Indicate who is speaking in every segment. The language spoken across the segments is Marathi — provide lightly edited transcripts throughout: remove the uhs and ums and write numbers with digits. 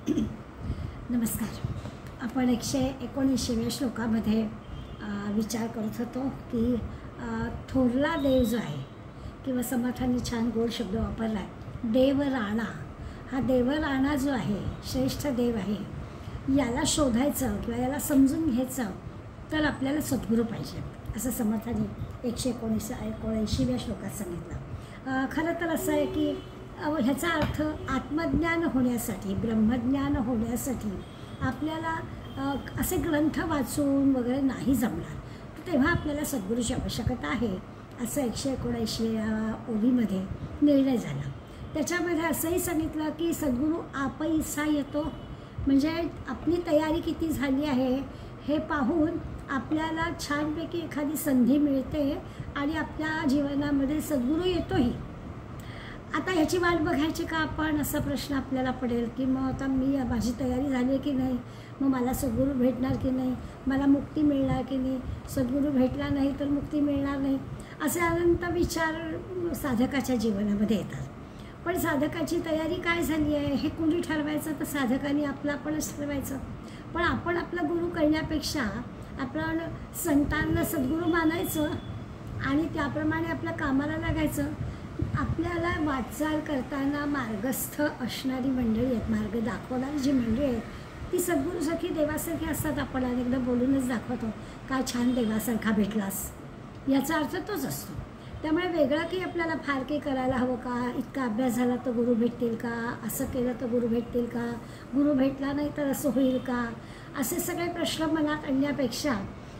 Speaker 1: नमस्कार. आपण 119व्या श्लोकामध्ये विचार करत होतो की थोरला देव जो आहे किंवा समर्थांनी छान गोड शब्द वापरला आहे, देवराणा. हा देवराणा जो आहे, श्रेष्ठ देव आहे, याला शोधायचं किंवा याला समजून घ्यायचं तर आपल्याला सद्गुरू पाहिजे, असं समर्थांनी 179व्या श्लोकात सांगितलं. खरं तर असं आहे की ह्याचा अर्थ आत्मज्ञान होण्यासाठी, ब्रह्मज्ञान होण्यासाठी आपल्याला असे ग्रंथ वाचून वगैरे नाही जमणार, तेव्हा आपल्याला सद्गुरूची आवश्यकता आहे, असं 179व्या ओवीमध्ये निर्णय झाला. त्याच्यामध्ये असंही सांगितलं की सद्गुरू आपैसा येतो, म्हणजे आपली तयारी किती झाली आहे हे पाहून आपल्याला छानपैकी एखादी संधी मिळते आणि आपल्या जीवनामध्ये सद्गुरू येतोही. आता ह्याची वाट बघायची का आपण, असा प्रश्न आपल्याला पडेल की मग आता माझी तयारी झाली आहे की नाही, मग मला सद्गुरू भेटणार की नाही, मला मुक्ती मिळणार की नाही, सद्गुरू भेटला नाही तर मुक्ती मिळणार नाही, असे अनंत विचार साधकाच्या जीवनामध्ये येतात. पण साधकाची तयारी काय झाली आहे हे कुणी ठरवायचं, तर साधकाने आपणच ठरवायचं. पण आपण आपला गुरु करण्यापेक्षा आपण संतांना सद्गुरू मानायचं आणि त्याप्रमाणे आपल्या कामाला लागायचं. आपल्याला वाटचाल करताना मार्गस्थ असणारी मंडळी आहेत, मार्ग दाखवणारी जी मंडळी आहेत ती सद्गुरूसारखी देवासारखी असतात. आपण अनेकदा बोलूनच दाखवतो, काय छान देवासारखा भेटलास, याचा अर्थ तोच असतो. त्यामुळे वेगळं की आपल्याला फार काही करायला हवं का, इतका अभ्यास झाला तर गुरु भेटतील का, असं केलं तर गुरु भेटतील का, गुरु भेटला नाही तर असं होईल का, असे सगळे प्रश्न मनात आणण्यापेक्षा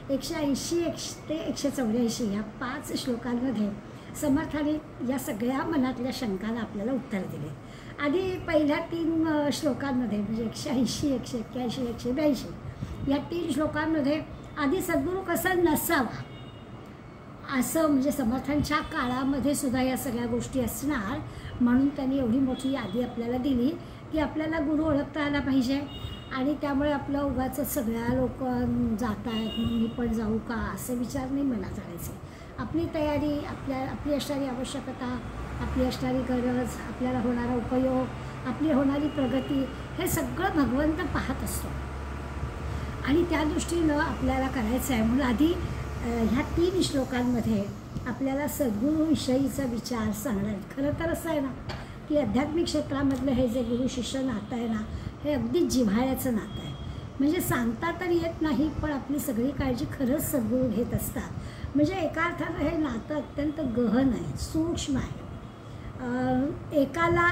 Speaker 1: 180 ते 184 या 5 श्लोकांमध्ये समर्थाने या सगळ्या मनातल्या शंकांना आपल्याला उत्तर दिले. आधी पहिल्या 3 श्लोकांमध्ये म्हणजे 180, 181, 182 या 3 श्लोकांमध्ये आधी सद्गुरू कसा नसावा असं, म्हणजे समर्थांच्या काळामध्ये सुद्धा या सगळ्या गोष्टी असणार, म्हणून त्यांनी एवढी मोठी यादी आपल्याला दिली की आपल्याला गुरु ओळखता आला पाहिजे. आणि त्यामुळे आपलं उगाच सगळ्या लोक जात आहेत मग मी पण जाऊ का, असे विचार नाही मनात आणायचे. आपली तयारी, आपली असणारी आवश्यकता, आपली असणारी गरज, आपल्याला होणारा उपयोग, आपली होणारी प्रगती, हे सगळं भगवंत पाहत असतो आणि त्या दृष्टीनं आपल्याला करायचं आहे. म्हणून आधी ह्या 3 श्लोकांमध्ये आपल्याला सद्गुरूविषयीचा विचार सांगणार. खरं तर असं आहे ना की आध्यात्मिक क्षेत्रामधलं हे जे गुरु शिष्य नातं आहे ना, हे अगदी जिव्हाळ्याचं नातं आहे. म्हणजे सांगता तर येत नाही, पण आपली सगळी काळजी खरंच सद्गुरू घेत असतात. म्हणजे एका अर्थानं हे नातं अत्यंत गहन आहे, सूक्ष्म आहे. एकाला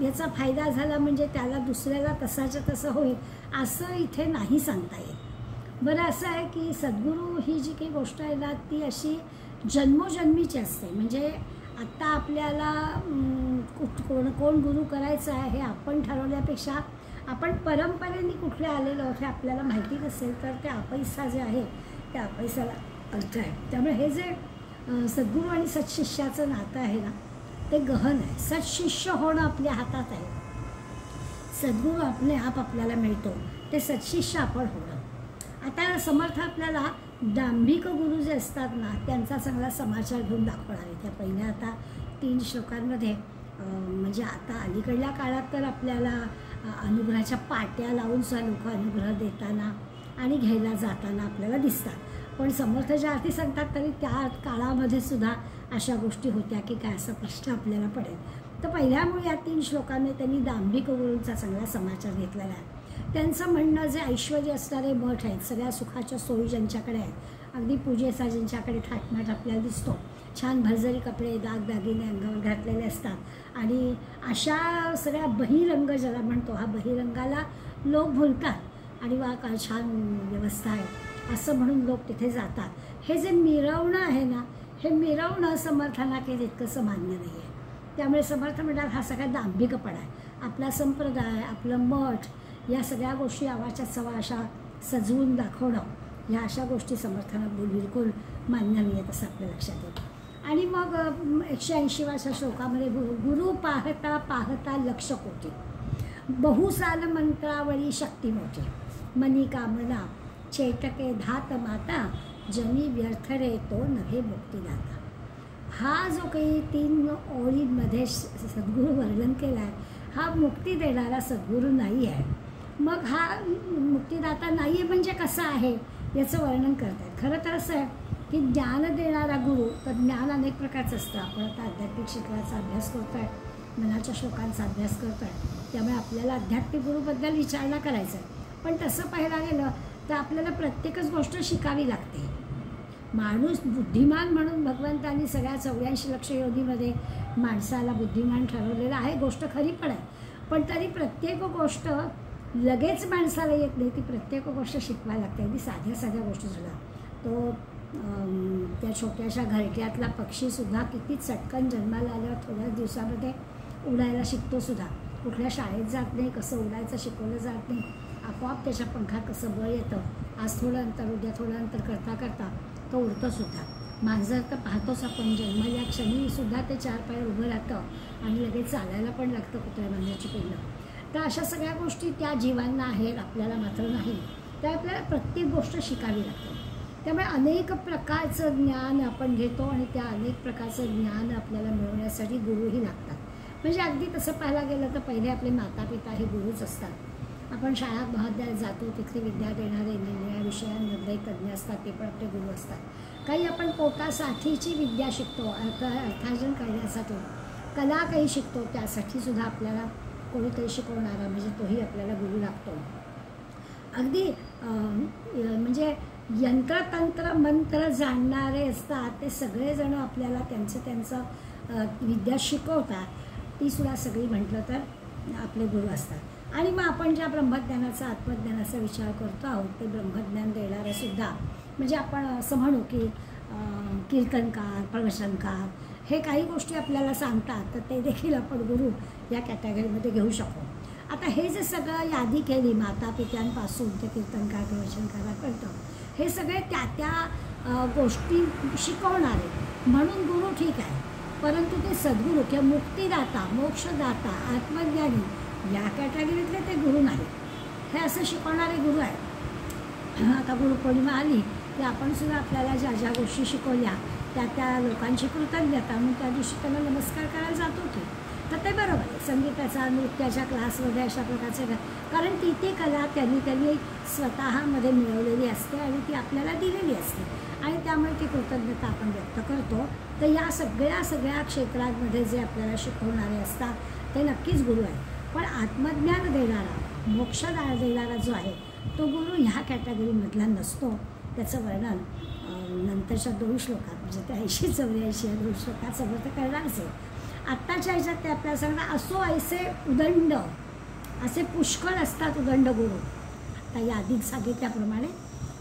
Speaker 1: याचा फायदा झाला म्हणजे त्याला दुसऱ्याला तसाच्या तसं होईल असं इथे नाही सांगता येत. बरं असं आहे की सद्गुरू ही जी काही गोष्ट आहे ना, ती अशी जन्मोजन्मीची असते. म्हणजे आत्ता आपल्याला कोण गुरु करायचं आहे हे आपण ठरवण्यापेक्षा आपण परंपरेने कुठले आलेलो आहोत हे आपल्याला माहिती नसेल तर ते आपैसा जे आहे त्या आपैसाला अर्थ आहे. त्यामुळे हे जे सद्गुरू आणि सत्शिष्याचं नातं आहे ना, ते गहन आहे. सत्शिष्य होणं आपल्या हातात आहे. सद्गुरू आपले आप आपल्याला मिळतो, ते सत्शिष्य आपण होणं. आता समर्थ आपल्याला दांभिक गुरु जे असतात ना, त्यांचा चांगला समाचार घेऊन दाखवणार आहे. त्या पहिल्या आता 3 श्लोकांमध्ये म्हणजे आता अलीकडल्या काळात तर आपल्याला अनुग्रहाच्या पाट्या लावून सुद्धा लोक अनुग्रह देताना आणि घ्यायला जाताना आपल्याला दिसतात. पण समर्थ ज्या अर्थी सांगतात तरी त्या काळामध्ये सुद्धा अशा गोष्टी होत्या की काय, असा प्रश्न आपल्याला पडेल. तर पहिल्यामुळे या 3 श्लोकांनी त्यांनी दांभिक गुरूंचा चांगला समाचार घेतलेला आहे. त्यांचं म्हणणं जे ऐश्वर्य असणारे मठ आहेत, सगळ्या सुखाच्या सोयी ज्यांच्याकडे आहेत, अगदी पूजेचा ज्यांच्याकडे थाटमाट आपल्याला दिसतो, छान भरजरी कपडे दागदागिने अंगावर घातलेले असतात आणि अशा सगळ्या बहिरंग ज्याला म्हणतो, हा बहिरंगाला लोक भुलतात आणि वा काय छान व्यवस्था आहे असं म्हणून लोक तिथे जातात. हे जे मिरवणं आहे ना, हे मिरवणं समर्थांना काही तितकंसं मान्य नाही आहे. त्यामुळे समर्थ म्हणतात हा सगळा दांभिकपणा आहे. आपला संप्रदाय, आपलं मठ, या सगळ्या गोष्टी आवाच्या सवा अशा सजवून दाखवणं, ह्या अशा गोष्टी समर्थांना बिलकुल मान्य नाही आहेत असं आपल्या लक्षात येतं. आणि मग 180व्या श्लोकामध्ये गुरु पाहता पाहता लक्ष कोटी, बहुसाल मंत्रावळी शक्ती मोठी, मनी कामना चेटके धात माता, जमी व्यर्थ रे तो नभे मुक्तीदाता. हा जो काही 3 ओळींमध्ये सद्गुरू वर्णन केला आहे, हा मुक्ती देणारा सद्गुरू नाही आहे. मग हा मुक्तिदाता नाही आहे म्हणजे कसा आहे याचं वर्णन करतात. खरं तर असं आहे की ज्ञान देणारा गुरु, तर ज्ञान अनेक प्रकारचं असतं. आपण आता आध्यात्मिक क्षेत्राचा अभ्यास करतो आहे, मनाच्या श्लोकांचा अभ्यास करतो आहे, त्यामुळे आपल्याला आध्यात्मिक गुरुबद्दल विचारणा करायचं आहे. पण तसं पाहायला गेलं तर आपल्याला प्रत्येकच गोष्ट शिकावी लागते. माणूस बुद्धिमान म्हणून भगवंतांनी सगळ्या 84 लक्ष योनीमध्ये माणसाला बुद्धिमान ठरवलेलं आहे. गोष्ट खरी पण आहे, पण तरी प्रत्येक गोष्ट लगेच माणसाला येत नाही. ती प्रत्येक गोष्ट शिकवायला लागते. अगदी साध्या साध्या गोष्टी सुद्धा. तो त्या छोट्याशा घरट्यातला पक्षीसुद्धा किती चटकन जन्माला आल्यावर थोड्याच दिवसामध्ये उडायला शिकतो सुद्धा. कुठल्या शाळेत जात नाही, कसं उडायचं शिकवलं जात नाही. आपोआप त्याच्या पंखात कसं बळ येतं. आज थोडं अंतर, उद्या थोडं अंतर करता करता तो उडतो सुद्धा. मांजर तर पाहतोच आपण, जन्मल्या क्षणीसुद्धा ते 4 पाय उभं राहतं आणि लगेच चालायला पण लागतं कुत्र्या मांजराची पिल्लं. तर अशा सगळ्या गोष्टी त्या जीवांना आहेत, आपल्याला मात्र नाही. तर आपल्याला प्रत्येक गोष्ट शिकावी लागते. त्यामुळे अनेक प्रकारचं ज्ञान आपण घेतो आणि त्या अनेक प्रकारचं ज्ञान आपल्याला मिळवण्यासाठी गुरुही लागतात. म्हणजे अगदी तसं पाहायला गेलं तर पहिले आपले मातापिता हे गुरुच असतात. आपण शाळा महाविद्यालयात जातो, तिथले विद्या देणारे निरनिराळ्या विषयांमध्ये तज्ज्ञ असतात, ते पण आपले गुरु असतात. काही आपण पोटासाठीची विद्या शिकतो, अर्थार्जन करण्यासाठी कला काही शिकतो, त्यासाठी सुद्धा आपल्याला कोणीतरी शिकवणारा म्हणजे तोही आपल्याला गुरु लागतो. अगदी म्हणजे यंत्रतंत्र मंत्र जाणणारे असतात, ते सगळेजण आपल्याला त्यांचं विद्या शिकवतात. तीसुद्धा सगळी म्हटलं तर आपले गुरु असतात. आणि मग आपण ज्या ब्रह्मज्ञानाचा, आत्मज्ञानाचा विचार करतो आहोत, ते ब्रह्मज्ञान देणारेसुद्धा म्हणजे आपण असं म्हणू की कीर्तनकार, प्रवचनकार हे काही गोष्टी आपल्याला सांगतात, तर ते देखील आपण गुरु या कॅटेगरीमध्ये घेऊ शकतो. आता हे जे सगळं यादी केली मातापित्यांपासून ते कीर्तनकार, प्रवचनकारापर्यंत, हे सगळे त्या गोष्टी शिकवणारे म्हणून गुरु ठीक आहे. परंतु ते सद्गुरू किंवा मुक्तिदाता, मोक्षदाता, आत्मज्ञानी या कॅटेगरीतले ते गुरु नाही. हे असं शिकवणारे गुरु आहेत. आता गुरुपौर्णिमा आली की आपण सुद्धा आपल्याला ज्या ज्या गोष्टी शिकवल्या त्या लोकांची कृतज्ञता म्हणून त्या दिवशी त्यांना नमस्कार करायला जातो की. तर ते बरोबर आहे. संगीताचा, नृत्याच्या क्लासमध्ये अशा प्रकारचे, कारण ती कला त्यांनी स्वतःमध्ये मिळवलेली असते आणि ती आपल्याला दिलेली असते आणि त्यामुळे ती कृतज्ञता आपण व्यक्त करतो. तर या सगळ्या क्षेत्रांमध्ये जे आपल्याला शिकवणारे असतात ते नक्कीच गुरु आहे. पण आत्मज्ञान देणारा, मोक्ष देणारा जो आहे तो गुरु ह्या कॅटेगरीमधला नसतो. त्याचं वर्णन नंतरच्या 2 श्लोकात म्हणजे त्या 80-84 या 2 श्लोकात सगळं तर करणारच आहे. आत्ताच्या ह्याच्यात ते आपल्याला सांगणार असो ऐसे उदंड, असे पुष्कळ असतात उदंड गुरु. आता यादीत सांगितल्याप्रमाणे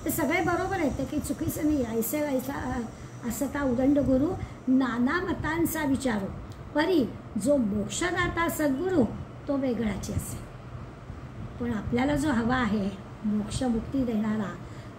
Speaker 1: ते सगळे बरोबर आहेत, ते काही चुकीचं नाही. ऐसे ऐसा असता उदंड गुरु, नाना मतांचा विचारो, परी जो मोक्षदाता सद्गुरू तो वेगळाची असे. पण आपल्याला जो हवा आहे मोक्ष मुक्ती देणारा,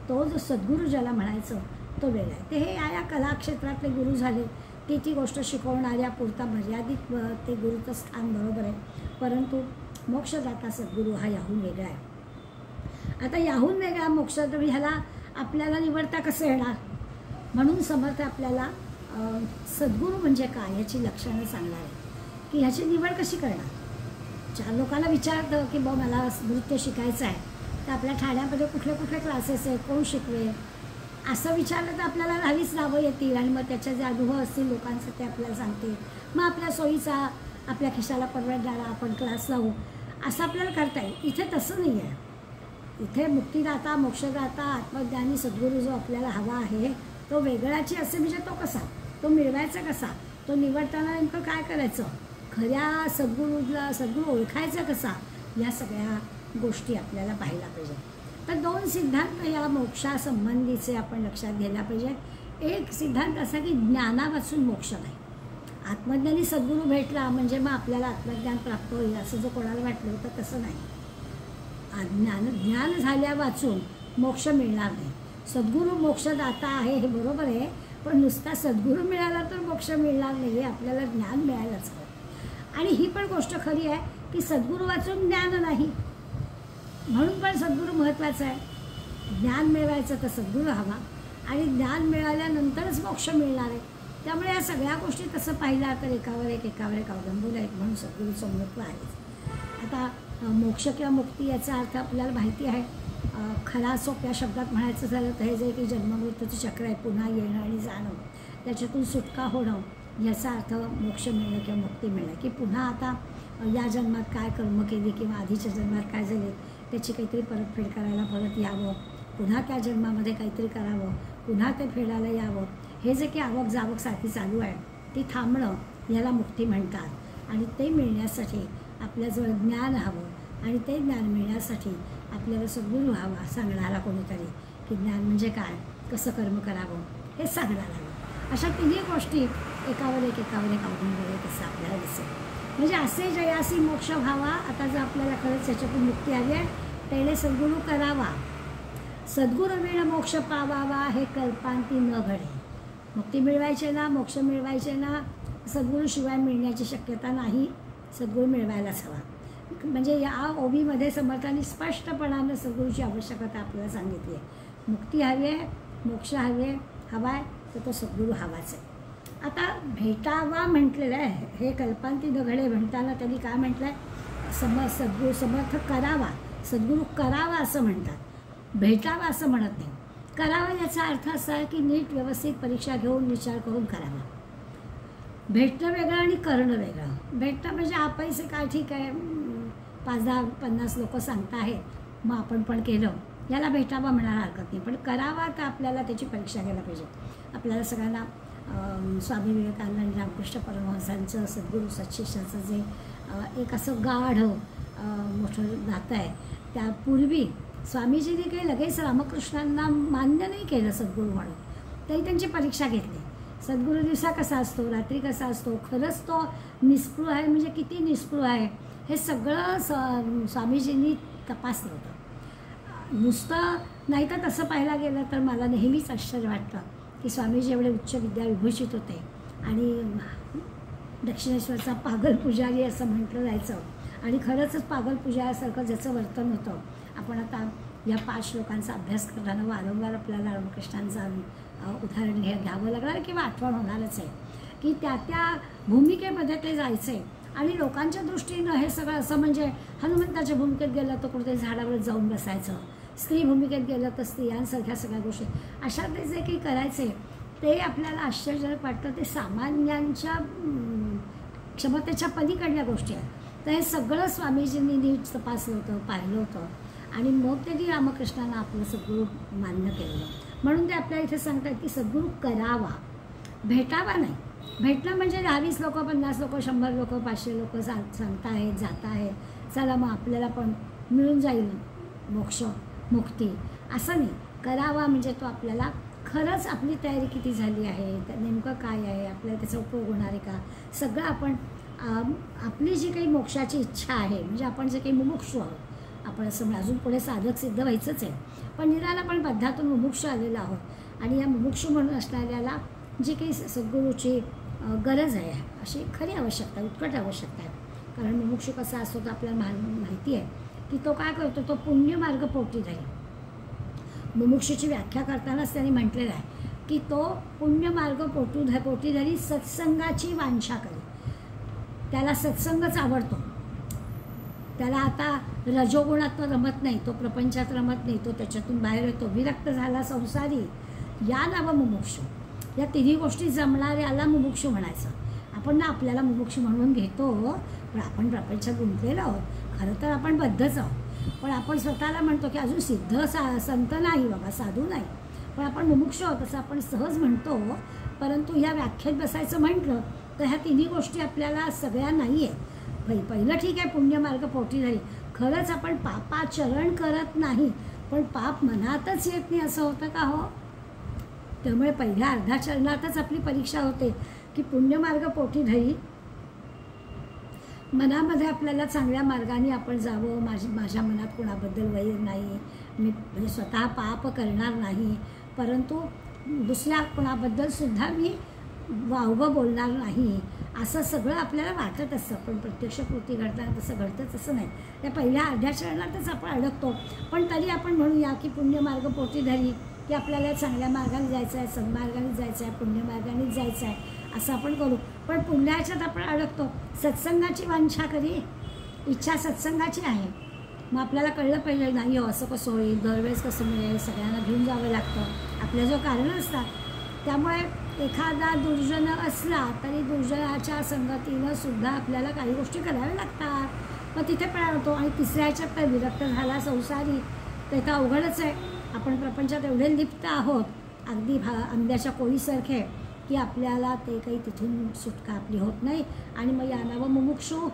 Speaker 1: तो जो सद्गुरू ज्याला म्हणायचं तो वेगळा आहे. ते हे या कलाक्षेत्रातले गुरु झाले की ती गोष्ट शिकवणाऱ्या पुरता मर्यादित ते गुरुचं स्थान बरोबर आहे. परंतु मोक्षदाता सद्गुरू हा याहून वेगळा आहे. आता याहून वेगळा मोक्ष ह्याला आपल्याला निवडता कसं येणार, म्हणून समर्थ आपल्याला सद्गुरू म्हणजे काय ह्याची लक्षणं सांगणार आहे की ह्याची निवड कशी करणार. 4 लोकांना विचारतं की बा मला नृत्य शिकायचं आहे, तर आपल्या ठाण्यामध्ये कुठले क्लासेस आहेत, कोण शिकवेल, असं विचारलं तर आपल्याला 10वीच नावं येतील आणि मग त्याचे जे अनुभव असतील लोकांचं ते आपल्याला सांगतील. मग आपल्या सोयीचा, आपल्या खिशाला परवडणारा आपण क्लास लावू, असं आपल्याला करता येईल. इथे तसं नाही आहे. इथे मुक्तिदाता, मोक्षदाता, आत्मज्ञानी सद्गुरू जो आपल्याला हवा आहे तो वेगळाची असे. म्हणजे तो कसा, तो मिळवायचा कसा, तो निवडताना नेमकं काय करायचं, खऱ्या सद्गुरू ओळखायचा कसा, या सगळ्या गोष्टी आपल्याला पाहायला पाहिजे. तर 2 सिद्धांत या मोक्षासंबंधीचे आपण लक्षात घ्यायला पाहिजे. एक सिद्धांत असा की ज्ञानापासून मोक्ष नाही. आत्मज्ञानी सद्गुरू भेटला म्हणजे मग आपल्याला आत्मज्ञान प्राप्त होईल असं जर कोणाला वाटलं होतं तसं नाही. ज्ञान झाल्या वाचून मोक्ष मिळणार नाही. सद्गुरू मोक्षदाता आहे हे बरोबर आहे, पण नुसता सद्गुरू मिळाला तर मोक्ष मिळणार नाही. आपल्याला ज्ञान मिळायलाच हवं. आणि ही पण गोष्ट खरी आहे की सद्गुरू वाचून ज्ञान नाही, म्हणून पण सद्गुरू महत्त्वाचा आहे. ज्ञान मिळवायचं तर सद्गुरू हवा आणि ज्ञान मिळाल्यानंतरच मोक्ष मिळणार आहे. त्यामुळे या सगळ्या गोष्टी तसं पाहिला तर एकावर एक अवलंबून आहेत, म्हणून सद्गुरूचं महत्त्व आहे. आता मोक्ष किंवा मुक्ती याचा अर्थ आपल्याला माहिती आहे. खरा सोप्या शब्दात म्हणायचं झालं तर हे जे की जन्ममृत्यूचं चक्र आहे, पुन्हा येणं आणि जाणं, त्याच्यातून सुटका होणं याचा अर्थ मोक्ष मिळणं किंवा मुक्ती मिळणं. की पुन्हा आता या जन्मात काय कर्म केली किंवा आधीच्या जन्मात काय झाले त्याची काहीतरी परतफेड करायला परत यावं, पुन्हा त्या जन्मामध्ये काहीतरी करावं, पुन्हा ते फेडायला यावं. हे जे की आवक जावक सारखी चालू आहे ती थांबणं याला मुक्ती म्हणतात. आणि ते मिळण्यासाठी आपल्याजवळ ज्ञान हवं आणि ते ज्ञान मिळण्यासाठी आपल्याला सद्गुरू हवा, सांगणारा कोणीतरी, की ज्ञान म्हणजे काय, कसं कर्म करावं हे सांगणारा हवं. अशा तिन्ही गोष्टी एकावर एक अवलंबून आहेत असं आपल्याला दिसेल. म्हणजे असे जयासी मोक्ष व्हावा. आता जर आपल्याला खरंच याच्यातून मुक्ती आली आहे त्याने सद्गुरू करावा, सद्गुरू मिळ मोक्ष पावावा, हे कल्पांती न घडे. मुक्ती मिळवायचे ना, मोक्ष मिळवायचे ना, सद्गुरूशिवाय मिळण्याची शक्यता नाही, सद्गुरू मिळवायलाच हवा. म्हणजे या ओबीमध्ये समर्थांनी स्पष्टपणानं सद्गुरूची आवश्यकता आपल्याला सांगितली आहे. मुक्ती हवी आहे, मोक्ष हवे हवा आहे तर तो सद्गुरू हवाच आहे. आता भेटावा म्हटलेलं आहे, हे कल्पांती न घडे म्हणताना त्यांनी काय म्हटलं आहे, सद्गुरू समर्थ करावा, सद्गुरू करावा असं म्हणतात, भेटावा असं म्हणत नाही. करावा याचा अर्थ असा आहे की नीट व्यवस्थित परीक्षा घेऊन विचार करून करावा. भेटणं वेगळं आणि करणं वेगळं. भेटणं म्हणजे आपैसे काय ठीक आहे 5-10-50 लोक सांगता आहेत मग आपण पण केलं, याला भेटावा म्हणायला हरकत नाही. पण करावा तर आपल्याला त्याची परीक्षा घ्यायला पाहिजे. आपल्याला सगळ्यांना स्वामी विवेकानंद रामकृष्ण परमहंसांचं सद्गुरू सत्शिष्याचं जे एक असं गाढ मोठं नातं आहे, त्यापूर्वी स्वामीजींनी काही लगेच रामकृष्णांना मान्य नाही केलं सद्गुरू म्हणून. तरी त्यांची परीक्षा घेतली. सद्गुरू दिवसा कसा असतो, रात्री कसा असतो, खरंच तो निस्पृह आहे म्हणजे किती निस्पृह आहे हे सगळं स्वामीजींनी तपासलं होतं. नुसतं नाही तर तसं पाहायला गेलं तर मला नेहमीच आश्चर्य वाटतं की स्वामीजी एवढे उच्च विद्या विभूषित होते आणि दक्षिणेश्वरचा पागल पुजारी असं म्हटलं जायचं. आणि खरंच पागल पुजाऱ्यासारखं ज्याचं वर्तन होतं. आपण आता या 5 लोकांचा अभ्यास करताना वारंवार आपल्याला रामकृष्णांचं उदाहरण घ्यावं लागणार किंवा आठवण होणारच आहे की त्या भूमिकेमध्ये ते जायचे. आणि लोकांच्या दृष्टीनं हे सगळं असं म्हणजे हनुमंताच्या भूमिकेत गेलं तर कुठे झाडावर जाऊन बसायचं, स्त्री भूमिकेत गेलं तर स्त्रियांसारख्या सगळ्या गोष्टी अशा ते जे काही करायचे ते आपल्याला आश्चर्यजनक वाटतं. ते सामान्यांच्या क्षमतेच्या पलीकडल्या गोष्टी आहेत. तर हे सगळं स्वामीजींनी नीट तपासलं होतं, पाहिलं होतं आणि मग त्यांनी रामकृष्णांना आपलं सद्गुरू मान्य केलं. म्हणून ते आपल्याला इथे सांगतात की सद्गुरू करावा, भेटावा नाही. भेटणं म्हणजे 10-20 लोक, 50 लोक, 100 लोक, 500 लोक सांगता आहेत, जाता आहेत, चला मग आपल्याला पण मिळून जाईल मोक्ष मुक्ती, असं नाही. करावा म्हणजे तो आपल्याला खरंच आपली तयारी किती झाली आहे, नेमकं काय आहे, आपल्याला त्याचा उपयोग होणार आहे का, सगळं आपण आपली जी काही मोक्षाची इच्छा आहे म्हणजे आपण जे काही मुमुक्षु आहोत, आपण असं अजून पुढे साधक सिद्ध व्हायचंच आहे पण निदान आपण बद्धातून मुमुक्षु आलेलो आहोत. आणि या मुमुक्षु म्हणून असणाऱ्याला जी काही सद्गुरूची गरज आहे अशी खरी आवश्यकता, उत्कट आवश्यकता आहे. कारण मुमुक्षु कसा असतो तर आपल्याला माहिती आहे की तो काय करतो, तो पुण्यमार्ग पोटी धरी. मुमुक्षुची व्याख्या करतानाच त्यांनी म्हटलेलं आहे की तो पुण्यमार्ग पोटी धरी सत्संगाची वांछा करी. त्याला सत्संगच आवडतो. त्याला आता रजोगुणातनं रमत नाही, तो प्रपंचात रमत नाही, तो त्याच्यातून बाहेर येतो, विरक्त झाला संसारी, या नावं मुमुक्षु. या तिन्ही गोष्टी जमणाऱ्याला मुमुक्षु म्हणायचं. आपण ना आपल्याला मुमुक्षु म्हणून घेतो पण आपण प्रपंचात गुंतलेलो आहोत. खरं तर आपण बद्धच आहोत पण आपण स्वतःला म्हणतो की अजून सिद्ध संत नाही बाबा, साधू नाही, पण आपण मुमुक्षु आहोत असं आपण सहज म्हणतो. परंतु ह्या व्याख्येत बसायचं म्हटलं तर ह्या तिन्ही गोष्टी आपल्याला सगळ्या नाही आहेत. पहिलं ठीक आहे पुण्यमार्ग पोटी धरी, खरंच आपण पापाचरण करत नाही पण पाप मनातच येत नाही असं होतं का हो. त्यामुळे पहिल्या अर्ध्या चरणातच आपली परीक्षा होते की पुण्यमार्ग पोटी धरी मनामध्ये आपल्याला चांगल्या मार्गाने आपण जावं. माझ्या मनात कोणाबद्दल वैर नाही, मी म्हणजे स्वतः पाप करणार नाही परंतु दुसऱ्या कोणाबद्दलसुद्धा मी वावगं बोलणार नाही असं सगळं आपल्याला वाटत असतं. पण प्रत्यक्ष कृती घडताना तसं घडतंच असं नाही. त्या पहिल्या अर्ध्या चरणातच आपण अडकतो. पण तरी आपण म्हणूया की पुण्यमार्ग पोटी धरी की आपल्याला चांगल्या मार्गाने जायचं आहे, सन्मार्गाने जायचं आहे, पुण्यमार्गाने जायचं आहे असं आपण करू. पण पुण्याच्यात आपण अडकतो. सत्संगाची वांछा करी, इच्छा सत्संगाची आहे. मग आपल्याला कळलं पाहिजे नाही हो असं कसं होईल, दरवेळेस कसं मिळेल, सगळ्यांना घेऊन जावं लागतं, आपल्या जो कारणं असतात. त्यामुळे एखादा दुर्जन असला तरी दुर्जनाच्या संगतीनं सुद्धा आपल्याला काही गोष्टी कराव्या लागतात. मग तिथे पण होतो. आणि तिसऱ्या ह्याच्यात तर विरक्त झाला संसारी तर इथं अवघडच आहे. आपण प्रपंचात एवढे लिप्त आहोत अगदी आंब्याच्या कोळीसारखे की आपल्याला ते काही तिथून सुटका आपली होत नाही. आणि मग या नावं मुमुक्षू.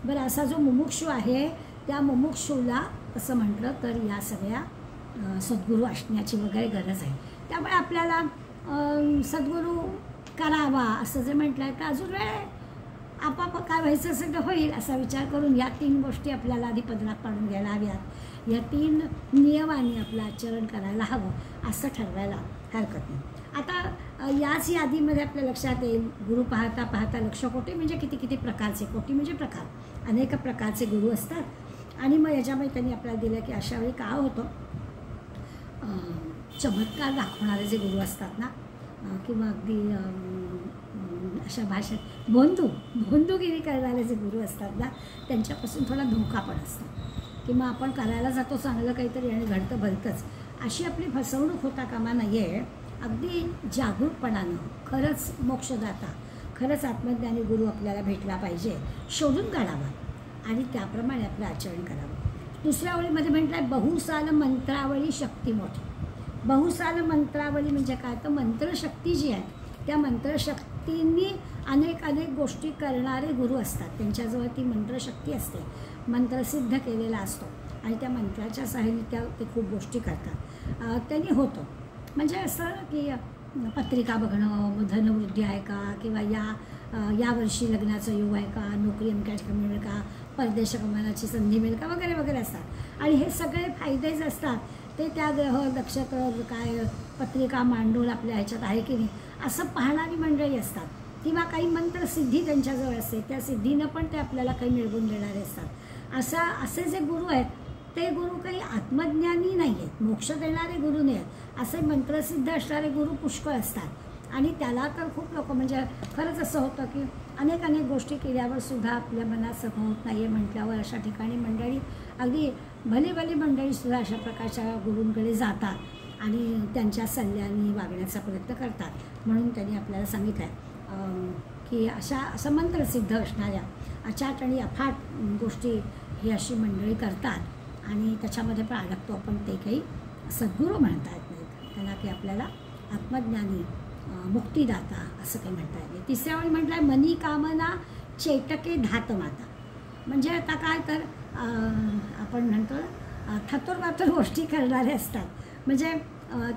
Speaker 1: बरं, असा जो मुमुक्षू आहे त्या मुमुक्षूला असं म्हटलं तर या सगळ्या सद्गुरू असण्याची वगैरे गरज आहे. त्यामुळे आपल्याला सद्गुरू करावा असं जे म्हटलं आहे तर अजून वेळ आहे. आपाप काय व्हायचं असेल तर होईल असा विचार करून या 3 गोष्टी आपल्याला आधी पदरात पाडून घ्यायला हव्यात. या 3 नियमांनी आपलं आचरण करायला हवं असं ठरवायला हरकत नाही. आता याच यादीमध्ये आपल्या लक्षात येईल गुरु पाहता पाहता लक्ष. कोटी म्हणजे किती किती प्रकारचे, कोटी म्हणजे प्रकार, अनेक प्रकारचे गुरु असतात. आणि मग याच्यामध्ये त्यांनी आपल्याला दिलं की अशा वेळी काय होतं, चमत्कार दाखवणारे जे गुरु असतात ना किंवा अगदी अशा भाषेत भोंदूगिरी करणारे जे गुरु असतात ना त्यांच्यापासून थोडा धोका पण असतो. किंवा आपण करायला जातो चांगलं काहीतरी आणि घडतं भलतंच, अशी आपली फसवणूक होता कामा नये. अगदी जागरूकपणानं खरंच मोक्षदाता, खरंच आत्मज्ञानी गुरु आपल्याला भेटला पाहिजे, शोधून काढावा आणि त्याप्रमाणे आपलं आचरण करावं. दुसऱ्या ओळीमध्ये म्हटलं आहे बहुसाल मंत्रावळी शक्ती मोठी. बहुसाल मंत्रावळी म्हणजे काय, तर मंत्रशक्ती जी आहे त्या मंत्रशक्तींनी अनेक गोष्टी करणारे गुरु असतात. त्यांच्याजवळ ती मंत्रशक्ती असते, मंत्रसिद्ध केलेला असतो आणि त्या मंत्राच्या सहाय्याने ते खूप गोष्टी करतात. त्यांनी होतं म्हणजे असं की पत्रिका बघणं, धनवृद्धी आहे का, किंवा यावर्षी लग्नाचा योग आहे का, नोकरी अमक्या ठिकाणी मिळेल का, परदेश गमनाची संधी मिळेल का, वगैरे वगैरे असतात. आणि हे सगळे फायदेच असतात ते त्या ग्रह नक्षत्र काय पत्रिका मांडून आपल्या ह्याच्यात आहे की नाही असं पाहणारी मंडळी असतात. किंवा काही मंत्रसिद्धी त्यांच्याजवळ असते, त्या सिद्धीनं पण ते आपल्याला काही मिळवून देणारे असतात. असे जे गुरु आहेत ते गुरु काही आत्मज्ञानी नाही आहेत, मोक्ष देणारे गुरु नाही आहेत. असे मंत्रसिद्ध असणारे गुरु पुष्कळ असतात. आणि त्याला तर खूप लोक म्हणजे खरंच असं होतं की अनेक गोष्टी केल्यावर सुद्धा आपल्या मनात सभा होत नाही आहे म्हटल्यावर अशा ठिकाणी मंडळी अगदी भली मंडळीसुद्धा अशा प्रकारच्या गुरूंकडे जातात आणि त्यांच्या सल्ल्याने वागण्याचा प्रयत्न करतात. म्हणून त्यांनी आपल्याला सांगितलं आहे की असं मंत्रसिद्ध असणाऱ्या अचाट आणि अफाट गोष्टी ही अशी मंडळी करतात आणि त्याच्यामध्ये पण अडकतो आपण. ते काही सद्गुरू म्हणता येत नाहीत त्यांना, की आपल्याला आत्मज्ञानी मुक्तिदाता असं काही म्हणता येत नाही. तिसऱ्या वेळी म्हटलं आहे मनी कामना चेटके धात माता. म्हणजे आता काय तर आपण म्हणतो थतोरवातर गोष्टी करणारे असतात. म्हणजे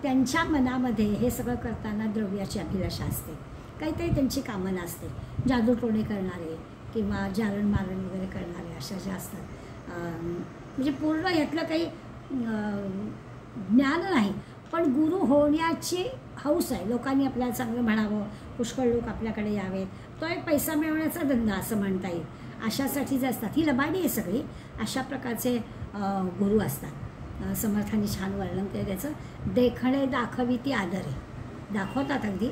Speaker 1: त्यांच्या मनामध्ये हे सगळं करताना द्रव्याची अभिलाषा असते, काहीतरी त्यांची कामना असते. जादूटोणे करणारे किंवा जारण मारण वगैरे करणारे अशा ज्या असतात. म्हणजे पूर्ण यातलं काही ज्ञान नाही पण गुरु होण्याची हौस आहे. लोकांनी आपल्याला चांगलं म्हणावं, पुष्कळ लोक आपल्याकडे यावेत, तो एक पैसा मिळवण्याचा धंदा असं म्हणता येईल. अशासाठीच असतात. ही लबाडी आहे सगळी. अशा प्रकारचे गुरु असतात. समर्थांनी छान वर्णन केलं त्याचं. देखणे दाखविती आदरे, दाखवतात अगदी,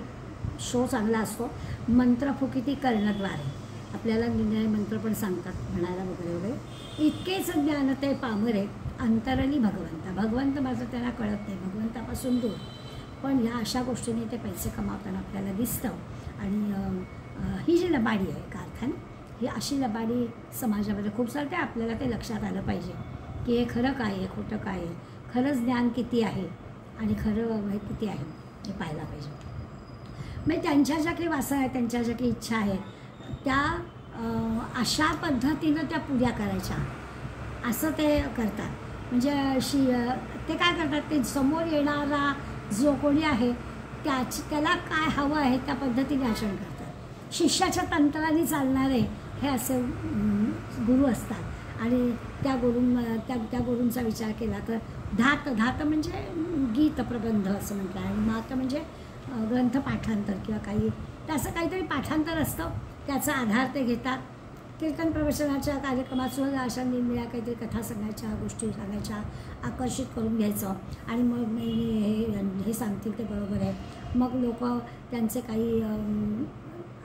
Speaker 1: शो चांगला असतो. मंत्रफुकिती कर्णद्वारे, आपल्याला निर्णय मंत्र पण सांगतात म्हणायला वगैरे वगैरे. इतकेच ज्ञान ते पामरे अंतरली भगवंता. भगवंत माझं त्यांना कळत नाही, भगवंतापासून दूर. पण ह्या अशा गोष्टीने ते पैसे कमावताना आपल्याला दिसतं. आणि ही जी लबाडी आहे एका अर्थाने, ही अशी लबाडी समाजामध्ये खूप चालते. आपल्याला ते लक्षात आलं पाहिजे की हे खरं काय आहे, खोटं काय आहे, खरंच ज्ञान किती आहे आणि खरं किती आहे हे पाहायला पाहिजे. म्हणजे त्यांच्या ज्या काही वासना आहेत, त्यांच्या ज्या काही इच्छा आहेत त्या अशा पद्धतीनं त्या पुऱ्या करायच्या असं ते करतात. म्हणजे ते काय करतात, ते समोर येणारा जो कोणी आहे त्याला काय हवं आहे त्या पद्धतीने आचरण करतात. शिष्याच्या तंत्राने चालणारे हे असे गुरु असतात. आणि त्या गुरूंचा विचार केला तर धात म्हणजे गीत प्रबंध असं म्हटलं आहे. आणि मात म्हणजे ग्रंथ पाठांतर किंवा काही असं काहीतरी पाठांतर असतं, त्याचा आधार ते घेतात. कीर्तन प्रवचनाच्या कार्यक्रमातून अशा निरनिळ्या काहीतरी कथा सांगायच्या, गोष्टी सांगायच्या, आकर्षित करून घ्यायचं. आणि मग हे सांगतील ते बरोबर आहे. मग लोक त्यांचे काही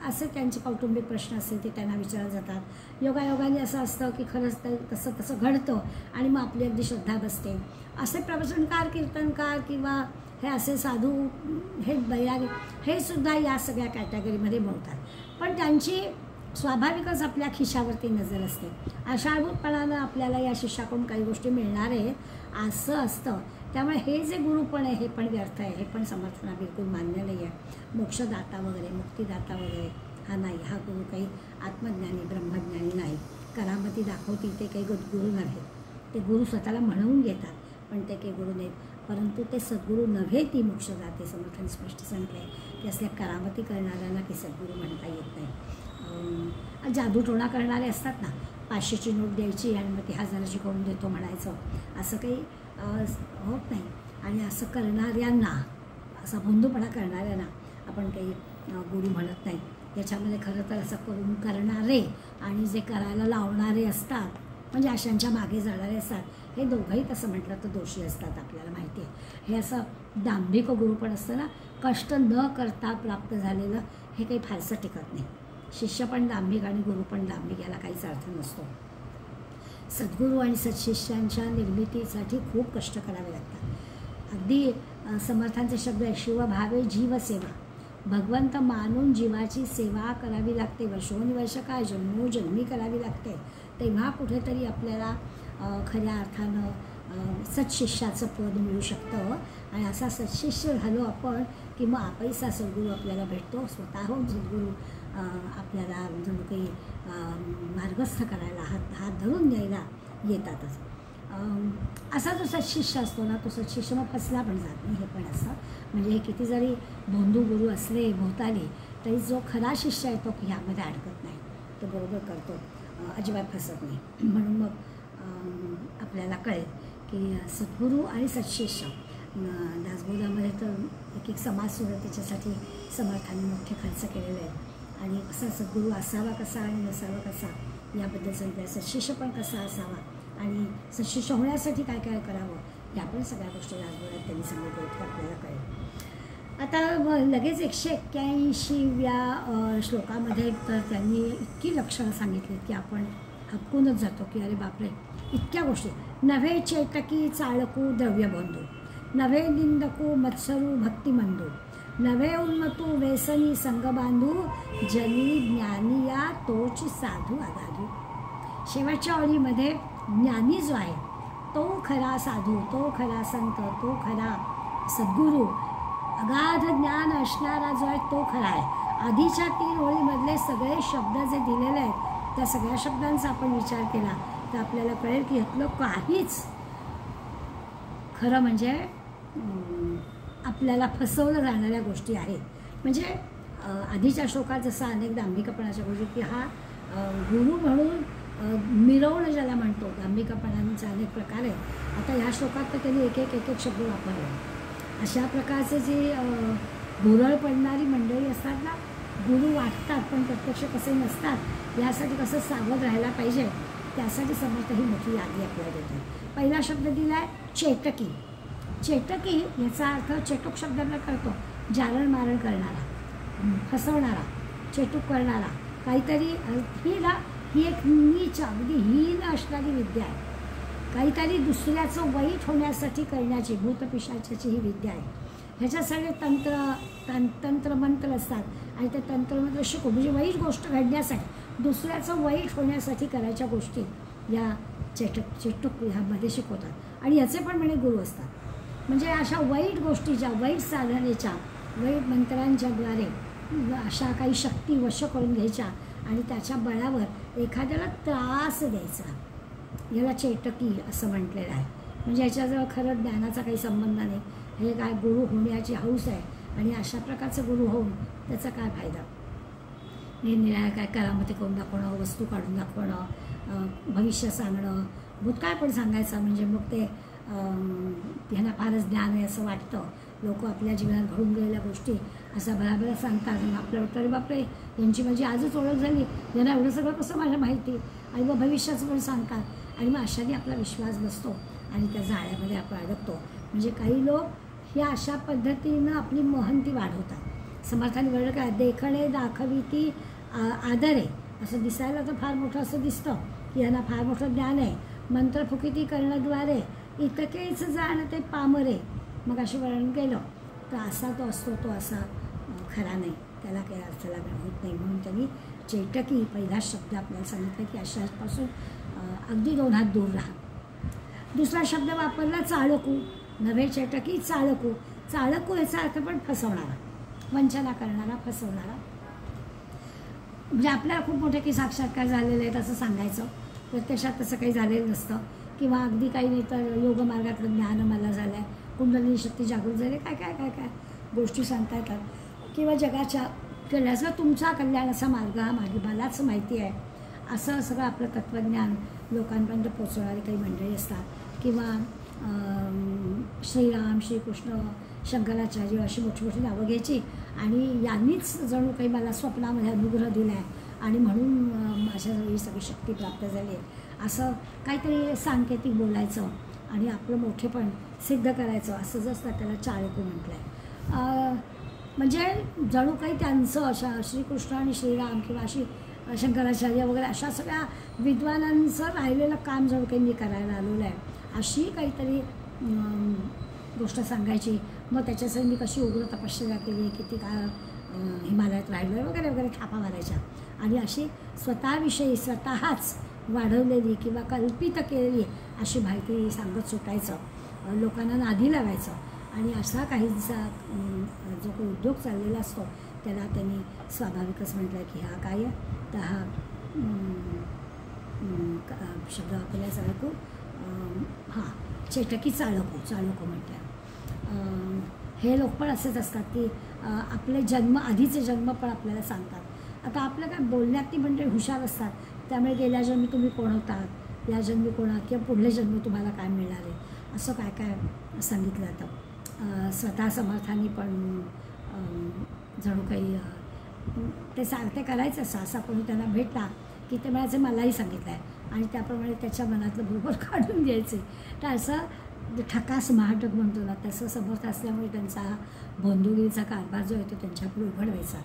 Speaker 1: असे त्यांचे कौटुंबिक प्रश्न असतील ते त्यांना विचारले जातात. योगायोगाने असं असतं की खरंच तर तसं तसं घडतं आणि मग आपली अगदी श्रद्धा बसते. असे प्रवचनकार, कीर्तनकार किंवा हे असे साधू, हे बैरागी, हे सुद्धा या सगळ्या कॅटेगरीमध्ये मोडतात. पण त्यांची स्वाभाविकच आपल्या खिशावरती नजर असते. आशाभूतपणानं आपल्याला या शिष्याकडून काही गोष्टी मिळणार आहेत असं असतं. त्यामुळे हे जे गुरुपण आहे हे पण व्यर्थ आहे, हे पण समर्थांना बिलकुल मान्य नाही आहे. मोक्षदाता वगैरे, मुक्तिदाता वगैरे हा नाही. हा गुरु काही आत्मज्ञानी, ब्रह्मज्ञानी नाही. करामती दाखवतील ते काही गुरु नव्हे. ते गुरु स्वतःला म्हणवून घेतात, पण ते काही गुरु नाहीत. परंतु ते सद्गुरू नव्हे ती मोक्षदाते. समर्थांनी स्पष्ट सांगितलं आहे की असल्या करामती करणाऱ्यांना की सद्गुरू म्हणता येत नाही. जादूटोणा करणारे असतात ना, 500ची नोट द्यायची आणि मग ती 1000ची करून देतो म्हणायचं, असं काही होत नाही. आणि असं करणाऱ्यांना, असा भोंदूपणा करणाऱ्यांना आपण काही गुरु म्हणत नाही. याच्यामध्ये खरं तर असं करून करणारे आणि जे करायला लावणारे असतात, म्हणजे अशांच्या मागे जाणारे असतात, हे दोघंही तसं म्हटलं तर दोषी असतात. आपल्याला माहिती आहे. हे असं दांभिक गुरु पण असतं ना, कष्ट न करता प्राप्त झालेलं, हे काही फारसं टिकत नाही. शिष्य पण दांभिक आणि गुरु पण दांभिक, याला काहीच अर्थ नसतो. सद्गुरू आणि सत्शिष्यांच्या निर्मितीसाठी खूप कष्ट करावे लागतात. अगदी समर्थांचे शब्द आहे, शिवभावे जीवसेवा. भगवंत मानून जीवाची सेवा करावी लागते. वर्षोनुवर्ष काय, जन्मोजन्मी करावी लागते. तेव्हा कुठेतरी आपल्याला खऱ्या अर्थानं सत्शिष्याचं पद मिळू शकतं. आणि असा सत्शिष्य झालो आपण की मग आपैसा सद्गुरू आपल्याला भेटतो. स्वतःहून सद्गुरू आपल्याला जणू काही मार्गस्थ करायला, हात धरून द्यायला येतातच. असा जो सत्शिष्य असतो ना, तो सत्शिष्य मग फसला पण जात नाही, हे पण असतं. म्हणजे हे किती जरी भोंदू गुरु असले भोवताली, तरी जो खरा शिष्य आहे तो ह्यामध्ये अडकत नाही, तो बरोबर करतो, अजिबात फसत नाही. म्हणून मग आपल्याला कळेल की सद्गुरू आणि सत्शिष्य. दासबोधामध्ये तर एक समाज सुरू आहे, त्याच्यासाठी समर्थांनी मोठे खर्च केलेले आहेत. आणि कसा सद्गुरू असावा कसा आणि नसावा कसा याबद्दल सांगितलं. सत्शिष्य पण कसा असावा आणि सत्शिष्य होण्यासाठी काय काय करावं, या पण सगळ्या गोष्टी दासबोधात त्यांनी सांगितलं की आपल्याला कळेल. आता लगेच 181व्या श्लोकामध्ये तर त्यांनी इतकी लक्षणं सांगितली की आपण हक्कूनच जातो की अरे बापरे, इतक्या गोष्टी. नव्हे चेतकी चाळकू द्रव्यबंधू, नव्हे निंदकू मत्सरू भक्तिमंदू, नव्हे उन्मतू वेसनी संगबांधू, जनी ज्ञानी या तोच साधू आधारू. शेवटच्या ओळीमध्ये ज्ञानी जो आहे तो खरा साधू, तो खरा संत, तो खरा सद्गुरू, अगाध ज्ञान असणारा जो आहे तो खरा आहे. आधीच्या 3 ओळीमधले सगळे शब्द जे दिलेले आहेत, त्या सगळ्या शब्दांचा आपण विचार केला तर आपल्याला कळेल की यातलं काहीच खरं म्हणजे आपल्याला फसवलं जाणाऱ्या गोष्टी आहेत. म्हणजे आधीच्या श्लोकात जसा अनेक दांभिकपणाच्या गोष्टी की हा गुरु म्हणून मिरवणं ज्याला म्हणतो, दांभिकपणांचे अनेक प्रकार आहेत. आता ह्या श्लोकात तर त्यांनी एक एक शब्द वापरले. अशा प्रकारचे जे भुरळ पडणारी मंडळी असतात ना, गुरु वाटतात पण प्रत्यक्ष कसे नसतात, यासाठी कसं सावध राहायला पाहिजे, त्यासाठी समर्थ ही मोठी यादी आपल्याला देते. पहिला शब्द दिला आहे चेतकी. चेतकी याचा अर्थ चेटूक शब्दाला करतो, जारण मारण करणारा, फसवणारा, चेटूक करणारा, काहीतरी ही एक नीच, अगदी हीन असणारी विद्या आहे. काहीतरी दुसऱ्याचं वाईट होण्यासाठी करण्याची, भूतपिशाचाची ही विद्या आहे. ह्याच्यासाठी तंत्रमंत्र असतात आणि ते तंत्रमंत्र शिकू, म्हणजे वाईट गोष्ट घडण्यासाठी, दुसऱ्याचं वाईट होण्यासाठी करायच्या गोष्टी या चेटूक ह्यामध्ये शिकवतात. आणि याचे पण म्हणे गुरु असतात. म्हणजे अशा वाईट गोष्टीच्या, वाईट साधनेच्या, वाईट मंत्रांच्याद्वारे अशा काही शक्ती वश करून घ्यायच्या आणि त्याच्या बळावर एखाद्याला त्रास द्यायचा, याला चेटकी असं म्हटलेलं आहे. म्हणजे याच्याजवळ खरं ज्ञानाचा काही संबंध नाही, हे काय गुरु होण्याची हौस आहे. आणि अशा प्रकारचं गुरु होऊन त्याचा काय फायदा. निरनिराळ्या काय करामती करून दाखवणं, वस्तू काढून दाखवणं, भविष्य सांगणं, भूतकाळ पण सांगायचं, म्हणजे मग ते ह्यांना फारच ज्ञान आहे असं वाटतं. लोक आपल्या जीवनात घडून गेलेल्या गोष्टी असा भराभरा सांगतात आणि आपल्याला तरी बापरे यांची माझी आजच ओळख झाली, यांना एवढं सगळं कसं माझ्या माहिती, आणि मग भविष्याचं पण सांगतात. आणि मग अशाने आपला विश्वास बसतो आणि त्या जाळ्यामध्ये आपण अडकतो. म्हणजे काही लोक ह्या अशा पद्धतीनं आपली महंती वाढवतात. समर्थांनी वर्णन काय, देखणे दाखवी ती आदरे. असं दिसायला तर फार मोठं असं दिसतं की यांना फार मोठं ज्ञान आहे. मंत्रफुकिती करणद्वारे इतकेच जाण ते पामरे. मग असे वर्णन केलं तर असा तो असतो, तो असा खरा नाही, त्याला काही अर्थ लागण होत नाही. म्हणून त्यांनी चेटकी पहिला शब्द आपल्याला सांगितला की अशापासून अगदी 2 हात दूर राहा. दुसरा शब्द वापरला चाळकू. नव्हे चेटकी, चाळकू. चाळकू याचा अर्थ पण फसवणारा, वंचना करणारा, फसवणारा. म्हणजे आपल्याला खूप मोठे की साक्षात्कार झालेले आहेत असं सांगायचं, प्रत्यक्षात तसं काही झालेलं नसतं. किंवा अगदी काही नाही तर योगमार्गातलं ज्ञान मला झालं आहे, कुंडलिनी शक्ती जागृत झाली, काय काय काय काय गोष्टी सांगता येतात. किंवा जगाच्या कल्याणाचा तुमचा कल्याणाचा मार्ग हा मलाच माहिती आहे असं सगळं आपलं तत्त्वज्ञान लोकांपर्यंत पोचवणारी काही मंडळी असतात. किंवा श्रीराम, श्रीकृष्ण, शंकराचार्य अशी मोठी मोठी नावं घ्यायची आणि यांनीच जणू काही मला स्वप्नामध्ये अनुग्रह दिला आहे आणि म्हणून माझ्याजवळ ही सगळी शक्ती प्राप्त झाली आहे असं काहीतरी सांकेतिक बोलायचं आणि आपलं मोठेपण सिद्ध करायचं. असं जसं त्याला चाळकू म्हटलं आहे. म्हणजे जणू काही त्यांचं अशा श्रीकृष्ण आणि श्रीराम किंवा अशी शंकराचार्य वगैरे अशा सगळ्या विद्वानांचं राहिलेलं काम जणू काही मी करायला आलेलं आहे अशी काहीतरी गोष्ट सांगायची. मग त्याच्यासाठी मी कशी उग्र तपश्चर्या केली, किती काळ हिमालयात राहिलो आहे वगैरे वगैरे थापा मारायच्या आणि अशी स्वतःविषयी स्वतःच वाढवलेली किंवा कल्पित केलेली अशी माहिती सांगत सुटायचं, लोकांना नादी लावायचं. आणि असा काहीचा जो काही उद्योग चाललेला असतो त्याला त्यांनी स्वाभाविकच म्हटलं की हा काय तर हा शब्द आपल्याला चाळकू, हां चेटकी चाळकू, चाळकू म्हटलं. हे लोक पण असेच असतात की आपले जन्म, आधीचे जन्म पण आपल्याला सांगतात. आता आपलं काय बोलण्यात ती म्हणजे हुशार असतात, त्यामुळे गेल्या जन्मी तुम्ही कोण होतात, या जन्मी कोण आहात किंवा पुढले जन्मी तुम्हाला काय मिळणार आहे असं काय काय सांगितलं जातं. स्वतः समर्थांनी पण जणू काही ते करायचं असं. असा कोणी त्यांना भेटला की ते म्हणायचं मलाही सांगितलं आहे आणि त्याप्रमाणे त्याच्या मनातलं बरोबर काढून द्यायचे. तर असं ठकास महाटक म्हणतो ना तसं समर्थ असल्यामुळे त्यांचा भोंदूगिरीचा कारभार जो आहे तो त्यांच्यापुढे उघड व्हायचा.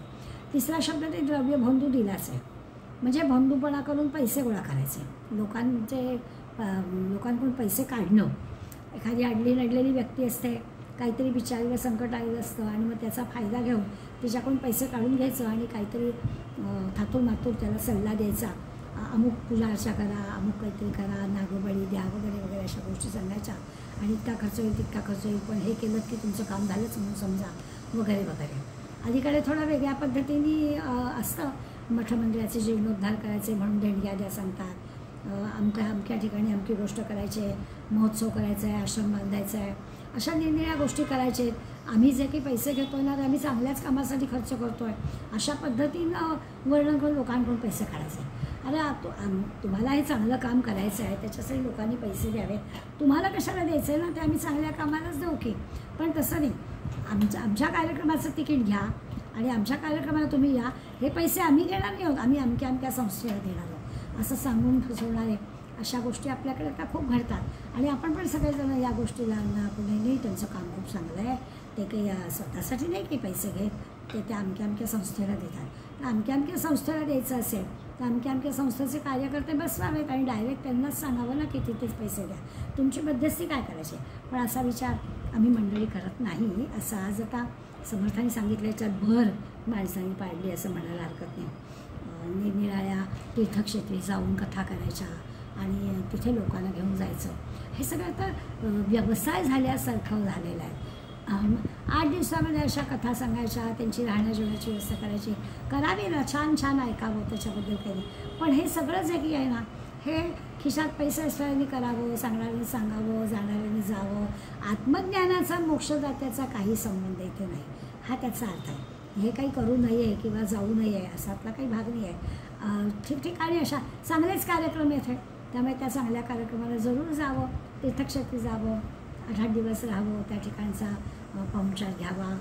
Speaker 1: तिसरा शब्द ते द्रव्य भोंदू दिलाच आहे. म्हणजे भोंदूपणा करून पैसे गोळा करायचे, लोकांकडून पैसे काढणं. एखादी अडली नडलेली व्यक्ती असते, काहीतरी बिचारीला संकट आलेलं असतं आणि मग त्याचा फायदा घेऊन तिच्याकडून पैसे काढून घ्यायचं आणि काहीतरी थातूर मातूर त्याला सल्ला द्यायचा, अमुक पूजा अर्चा करा, अमुक काहीतरी करा, नागोबळी द्या वगैरे वगैरे अशा गोष्टी सांगायच्या. आणि इतका खर्च होईल तितका खर्च होईल, पण हे केलं की तुमचं काम झालंच म्हणून समजा वगैरे वगैरे. अलीकडे थोडा वेगळ्या पद्धतीने असतं, मठमंदिराचे जीर्णोद्धार करायचे म्हणून देणग्या द्या सांगतात, अमक्या ठिकाणी अमकी गोष्ट करायची आहे, महोत्सव करायचा आहे, आश्रम बांधायचा आहे, अशा निरनिळ्या गोष्टी करायच्या आहेत. आम्ही जे काही पैसे घेतो ना ते आम्ही चांगल्याच कामासाठी खर्च करतो आहे अशा पद्धतीनं वर्णन करून लोकांकडून पैसे काढायचे. अरे तुम्हाला हे चांगलं काम करायचं आहे, त्याच्यासाठी लोकांनी पैसे द्यावे, तुम्हाला कशाला द्यायचं आहे ना, ते आम्ही चांगल्या कामालाच देऊ की. पण तसं नाही, आमच्या कार्यक्रमाचं तिकीट घ्या आणि आमच्या कार्यक्रमाला तुम्ही या, हे पैसे आम्ही घेणार नाही आहोत, आम्ही अमक्या संस्थेला देणार आहोत असं सांगून फसवणारे अशा गोष्टी आपल्याकडे आता खूप घडतात. आणि आपण पण सगळेजण या गोष्टीला ना कुणी नाही, त्यांचं काम खूप चांगलं आहे, ते काही स्वतःसाठी नाही काही पैसे घेत, ते त्या अमक्या संस्थेला देतात. तर अमक्या संस्थेला द्यायचं असेल तर अमक्या संस्थेचे कार्यकर्ते बसवावेत आणि डायरेक्ट त्यांनाच सांगावं ना की तिथेच पैसे द्या, तुमची मध्यस्थी काय करायची. पण असा विचार आम्ही मंडळी करत नाही. असं आज आता समर्थांनी सांगितलं, याच्यात भर माणसांनी पाडली असं म्हणायला हरकत नाही. निरनिराळ्या तीर्थक्षेत्री जाऊन कथा करायच्या आणि तिथे लोकांना घेऊन जायचं, हे सगळं आता व्यवसाय झाल्यासारखं झालेलं आहे. 8 दिवसामध्ये अशा कथा सांगायच्या, त्यांची राहण्या जेवणाची व्यवस्था करायची, करावी ना, छान छान ऐकावं, त्याच्याबद्दल काही नाही. पण हे सगळं जे की आहे ना, हे खिशात पैसे असल्याने करावं, सांगणाऱ्याने सांगावं, जाणाऱ्याने जावं, आत्मज्ञानाचा मोक्षदात्याचा काही संबंध इथे नाही, हा त्याचा अर्थ आहे. हे काही करू नये किंवा जाऊ नये असा आपला काही भाग नाही आहे. ठिकठिकाणी अशा चांगलेच कार्यक्रम येत, त्यामुळे त्या चांगल्या कार्यक्रमाला जरूर जावं, तीर्थक्षेत्री जावं, 8 दिवस राहावं, त्या ठिकाणचा पाहुणचार घ्यावा,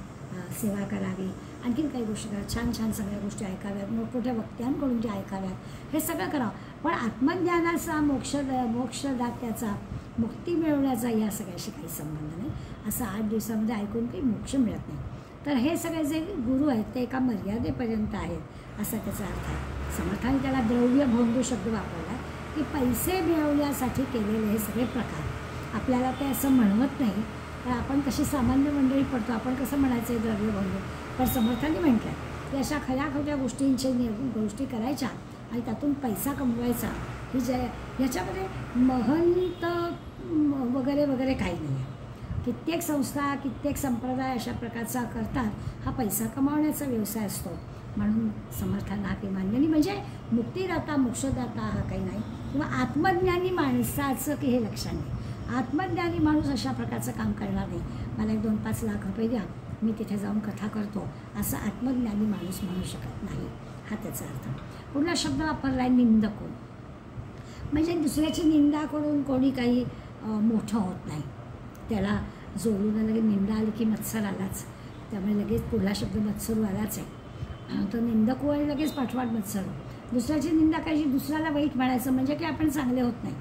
Speaker 1: सेवा करावी, आणखीन काही गोष्टी करा, छान छान सगळ्या गोष्टी ऐकाव्यात, मोठमोठ्या वक्त्यांकडून त्या ऐकाव्यात, हे सगळं करावं. पण आत्मज्ञानाचा, मोक्षदात्याचा, मुक्ती मिळवण्याचा या सगळ्याशी काही संबंध नाही. असं 8 दिवसामध्ये ऐकून काही मोक्ष मिळत नाही. तर हे सगळे जे गुरु आहेत ते एका मर्यादेपर्यंत आहेत असा त्याचा अर्थ आहे. समर्थाने त्याला द्रव्य भोंदू शब्द वापरला की पैसे मिळवण्यासाठी केलेले हे सगळे प्रकार. आपल्याला ते असं म्हणवत नाही, तर आपण कशी सामान्य मंडळी पडतो, आपण कसं म्हणायचं आहे द्रव्य भोंदू. पण समर्थाने म्हटलं की अशा खऱ्या खोट्या गोष्टी करायच्या आणि त्यातून पैसा कमवायचा, ही ह्याच्यामध्ये महंत वगैरे वगैरे काही नाही आहे. कित्येक संस्था, कित्येक संप्रदाय अशा प्रकारचा करतात. हा पैसा कमावण्याचा व्यवसाय असतो. म्हणून समर्थांना हा काही मान्य नाही. म्हणजे मुक्तिदाता, मोक्षदाता हा काही नाही, किंवा आत्मज्ञानी माणसाचं की हे लक्षण नाही. आत्मज्ञानी माणूस अशा प्रकारचं काम करणार नाही. मला 1-2-5 लाख रुपये द्या, मी तिथे जाऊन कथा करतो, असं आत्मज्ञानी माणूस म्हणू शकत नाही. हा त्याचा अर्थ. पुन्हा शब्द वापरला आहे निंदको. म्हणजे दुसऱ्याची निंदा करून कोणी काही मोठं होत नाही. त्याला जोडून लगेच निंदा आली की मत्सर आलाच. त्यामुळे लगेच पुढला शब्द मत्सरू आलाच आहे. तो निंदको आणि लगेच पाठवाट मत्सरू. दुसऱ्याची निंदा करायची, दुसऱ्याला वाईट म्हणायचं म्हणजे की आपण चांगले होत नाही.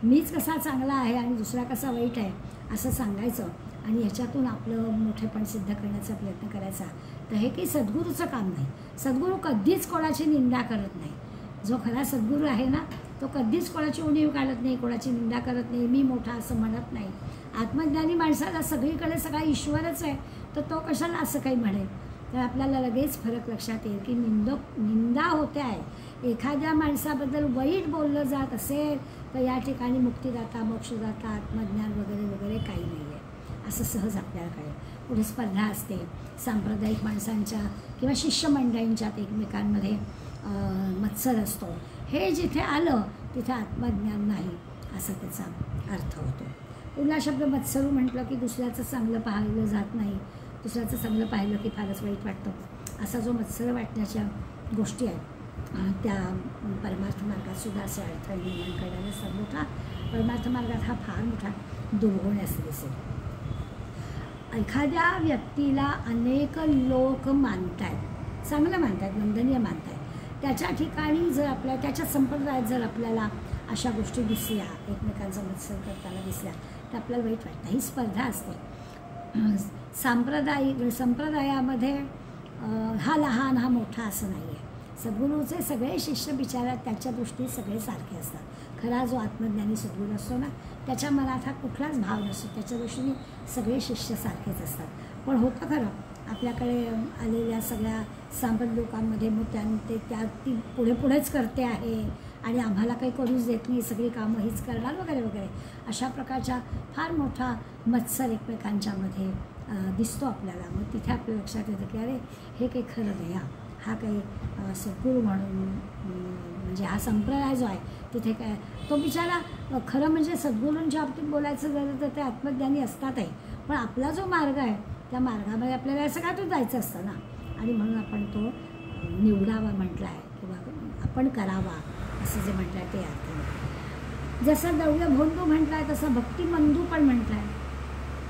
Speaker 1: मीच कसा चांगला आहे आणि दुसरा कसा वाईट आहे असं सांगायचं आणि ह्याच्यातून आपलं मोठेपण सिद्ध करण्याचा प्रयत्न करायचा. तर हे काही सद्गुरूचं काम नाही. सद्गुरू कधीच कोणाची निंदा करत नाही. जो खरा सद्गुरू आहे ना, तो कधीच कोणाची उणीव काढत नाही, कोणाची निंदा करत नाही, मी मोठा असं म्हणत नाही. आत्मज्ञानी माणसाला सगळीकडे सगळा ईश्वरच आहे, तर तो कशाला असं काही म्हणेल. तर आपल्याला लगेच फरक लक्षात येईल की निंदा होते आहे. एखाद्या माणसाबद्दल वाईट बोललं जात असेल तर या ठिकाणी मुक्तिदाता, मोक्षदाता, आत्मज्ञान वगैरे वगैरे काही नाही आहे असं सहज आपल्याला कळेल. पुढे स्पर्धा असते सांप्रदायिक माणसांच्या किंवा शिष्यमंडळींच्यात एकमेकांमध्ये, मत्सर असतो. हे जिथे आलं तिथे आत्मज्ञान नाही असा त्याचा अर्थ होतो. पुन्हा शब्द मत्सरू म्हटलं की दुसऱ्याचं चांगलं पाहिलं जात नाही, दुसऱ्याचं चांगलं पाहिलं की फारच वाईट वाटतं. असा जो मत्सर वाटण्याच्या गोष्टी आहेत त्या परमार्थ मार्गातसुद्धा असे अडथळे निर्माण करणारा सर्व मोठा परमार्थ मार्गात हा फार मोठा दुर्गुण असं दिसेल. एखाद्या व्यक्तीला अनेक लोक मानत आहेत, चांगलं मानत आहेत, वंदनीय मानत आहेत. त्याच्या ठिकाणी जर त्याच्या संप्रदायात जर आपल्याला अशा गोष्टी दिसल्या, एकमेकांचा मत्सर करताना दिसल्या, तर आपल्याला वाईट वाटतं. ही स्पर्धा असते. संप्रदायामध्ये हा लहान हा मोठा असं नाही आहे. सद्गुरूचे सगळे शिष्य बिचारा त्याच्या दृष्टीत सगळे सारखे असतात. खरा जो आत्मज्ञानी सद्गुरू असतो ना, त्याच्या मनात हा कुठलाच भाव नसतो. त्याच्या दृष्टीने सगळे शिष्य सारखेच असतात. पण होतं खरं आपल्याकडे आलेल्या सगळ्या सांप्रत लोकांमध्ये मग ती पुढेच करते आहे आणि आम्हाला काही करूच देत नाही, सगळी कामं हीच करणार वगैरे वगैरे, अशा प्रकारचा फार मोठा मत्सर एकमेकांच्यामध्ये दिसतो आपल्याला. मग तिथे आपल्या लक्षात येतं की अरे हे काही खरं नाही. हा काही सद्गुरू म्हणून म्हणजे हा संप्रदाय जो आहे तिथे काय तो बिचारा खरं म्हणजे सद्गुरूंच्या बाबतीत बोलायचं झालं तर ते आत्मज्ञानी असतातही. पण आपला जो मार्ग आहे त्या मार्गामध्ये आपल्याला सगळ्यातून जायचं असतं ना, आणि म्हणून आपण तो निवडावा म्हटला आहे किंवा आपण करावा असं जे म्हटलं आहे ते अर्थ. जसं द्रव्य भोंदू म्हटलं आहे तसं भक्तिमंदू पण म्हटलं आहे.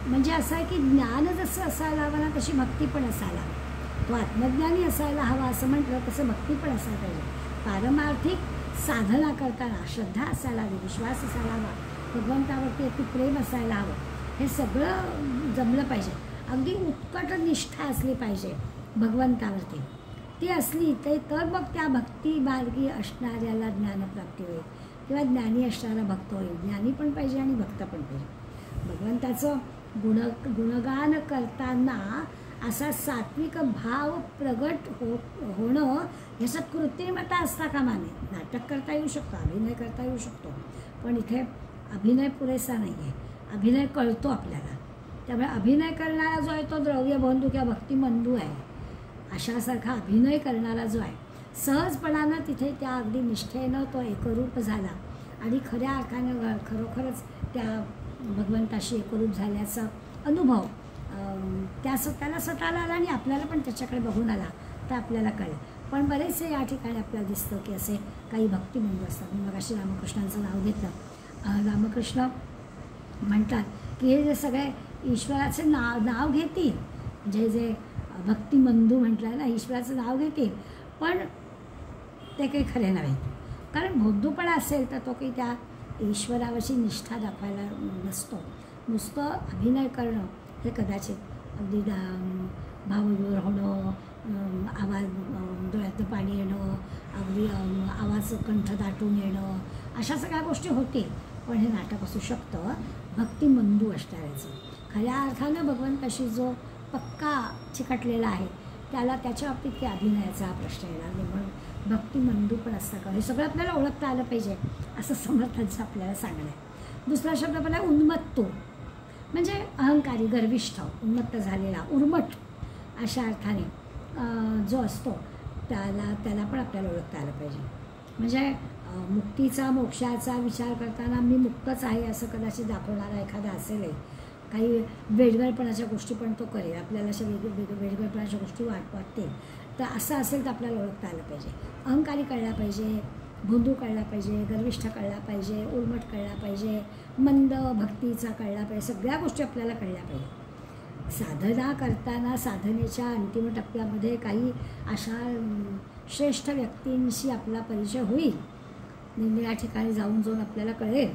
Speaker 1: म्हणजे असं आहे की ज्ञान जसं असायला हवं ना तशी भक्ती पण असायला हवी. तो आत्मज्ञानी असायला हवा असं म्हटलं तसं भक्ती पण असायला पाहिजे. पारमार्थिक साधना करताना श्रद्धा असायला हवी, विश्वास असायला हवा, भगवंतावरती अति प्रेम असायला हवं. हे सगळं जमलं पाहिजे. अगदी उत्कट निष्ठा असली पाहिजे भगवंतावरती. ती असली तर मग त्या भक्ती मार्गी असणाऱ्याला ज्ञानप्राप्ती होईल किंवा ज्ञानी असणारा भक्त होईल. ज्ञानी पण पाहिजे आणि भक्त पण पाहिजे. भगवंताचं गुणगान करताना असा सात्विक भाव प्रगट होणं ह्याच्यात कृत्रिमता असता कामा नये. नाटक करता येऊ शकतो, अभिनय करता येऊ शकतो, पण इथे अभिनय पुरेसा नाही आहे. अभिनय कळतो आपल्याला. त्यामुळे अभिनय करणारा जो आहे तो द्रव्यबंधू किंवा भक्तिमंदू आहे. अशासारखा अभिनय करणारा जो आहे सहजपणानं तिथे त्या अगदी निष्ठेनं तो एकरूप झाला आणि खऱ्या अर्थानं खरोखरच त्या भगवंताशी एकरूप झाल्याचा अनुभव त्याला स्वतःला आला आणि आपल्याला पण त्याच्याकडे बघून आला तर आपल्याला कळेल. पण बरेचसे या ठिकाणी आपल्याला दिसतं की असे काही भक्तिमंदू असतात. मी मगाशी रामकृष्णांचं नाव घेतलं. रामकृष्ण म्हणतात की हे जे सगळे ईश्वराचे नाव घेतील, म्हणजे जे भक्तिमंदू म्हटलं ना, ईश्वराचं नाव घेतील, पण ते काही खरे नव्हे. कारण बौद्धपणा असेल तर तो काही त्या ईश्वरावरची निष्ठा दाखवायला नसतो. नुसतं अभिनय करणं हे कदाचित अगदी भावविभोर होणं, आवाज, डोळ्यातनं पाणी येणं, अगदी आवाज कंठ दाटून येणं, अशा सगळ्या गोष्टी होतील. पण हे नाटक असू शकतं भक्तिमंदू असणाऱ्याचं. खऱ्या अर्थानं भगवंताशी जो पक्का चिकटलेला आहे त्याला त्याच्या बाबतीत की अभिनयाचा हा प्रश्न येणार नाही. म्हणून भक्तिमंदू पण असतं का, हे सगळं आपल्याला ओळखता आलं पाहिजे असं समर्थांचं आपल्याला सांगणं आहे. दुसरा शब्द आपला उन्मत्तो, म्हणजे अहंकारी, गर्विष्ठ, उन्मत्त झालेला, उर्मट अशा अर्थाने जो असतो त्याला पण आपल्याला ओळखता आलं पाहिजे. म्हणजे मुक्तीचा, मोक्षाचा विचार करताना मी मुक्तच आहे असं कदाचित दाखवणारा एखादा असेलही. काही वेडगळपणाच्या गोष्टी पण तो करेल, आपल्याला अशा वेडगळपणाच्या गोष्टी वाटतील. तर असं असेल तर आपल्याला ओळखता आलं पाहिजे. अहंकारी कळला पाहिजे, भोंदू कळला पाहिजे, गर्विष्ठ कळला पाहिजे, उर्मट कळला पाहिजे, मंद भक्तीचा कळला पाहिजे. सगळ्या गोष्टी आपल्याला कळल्या पाहिजे. साधना करताना साधनेच्या अंतिम टप्प्यामध्ये काही अशा श्रेष्ठ व्यक्तींशी आपला परिचय होईल, या ठिकाणी जाऊन आपल्याला कळेल.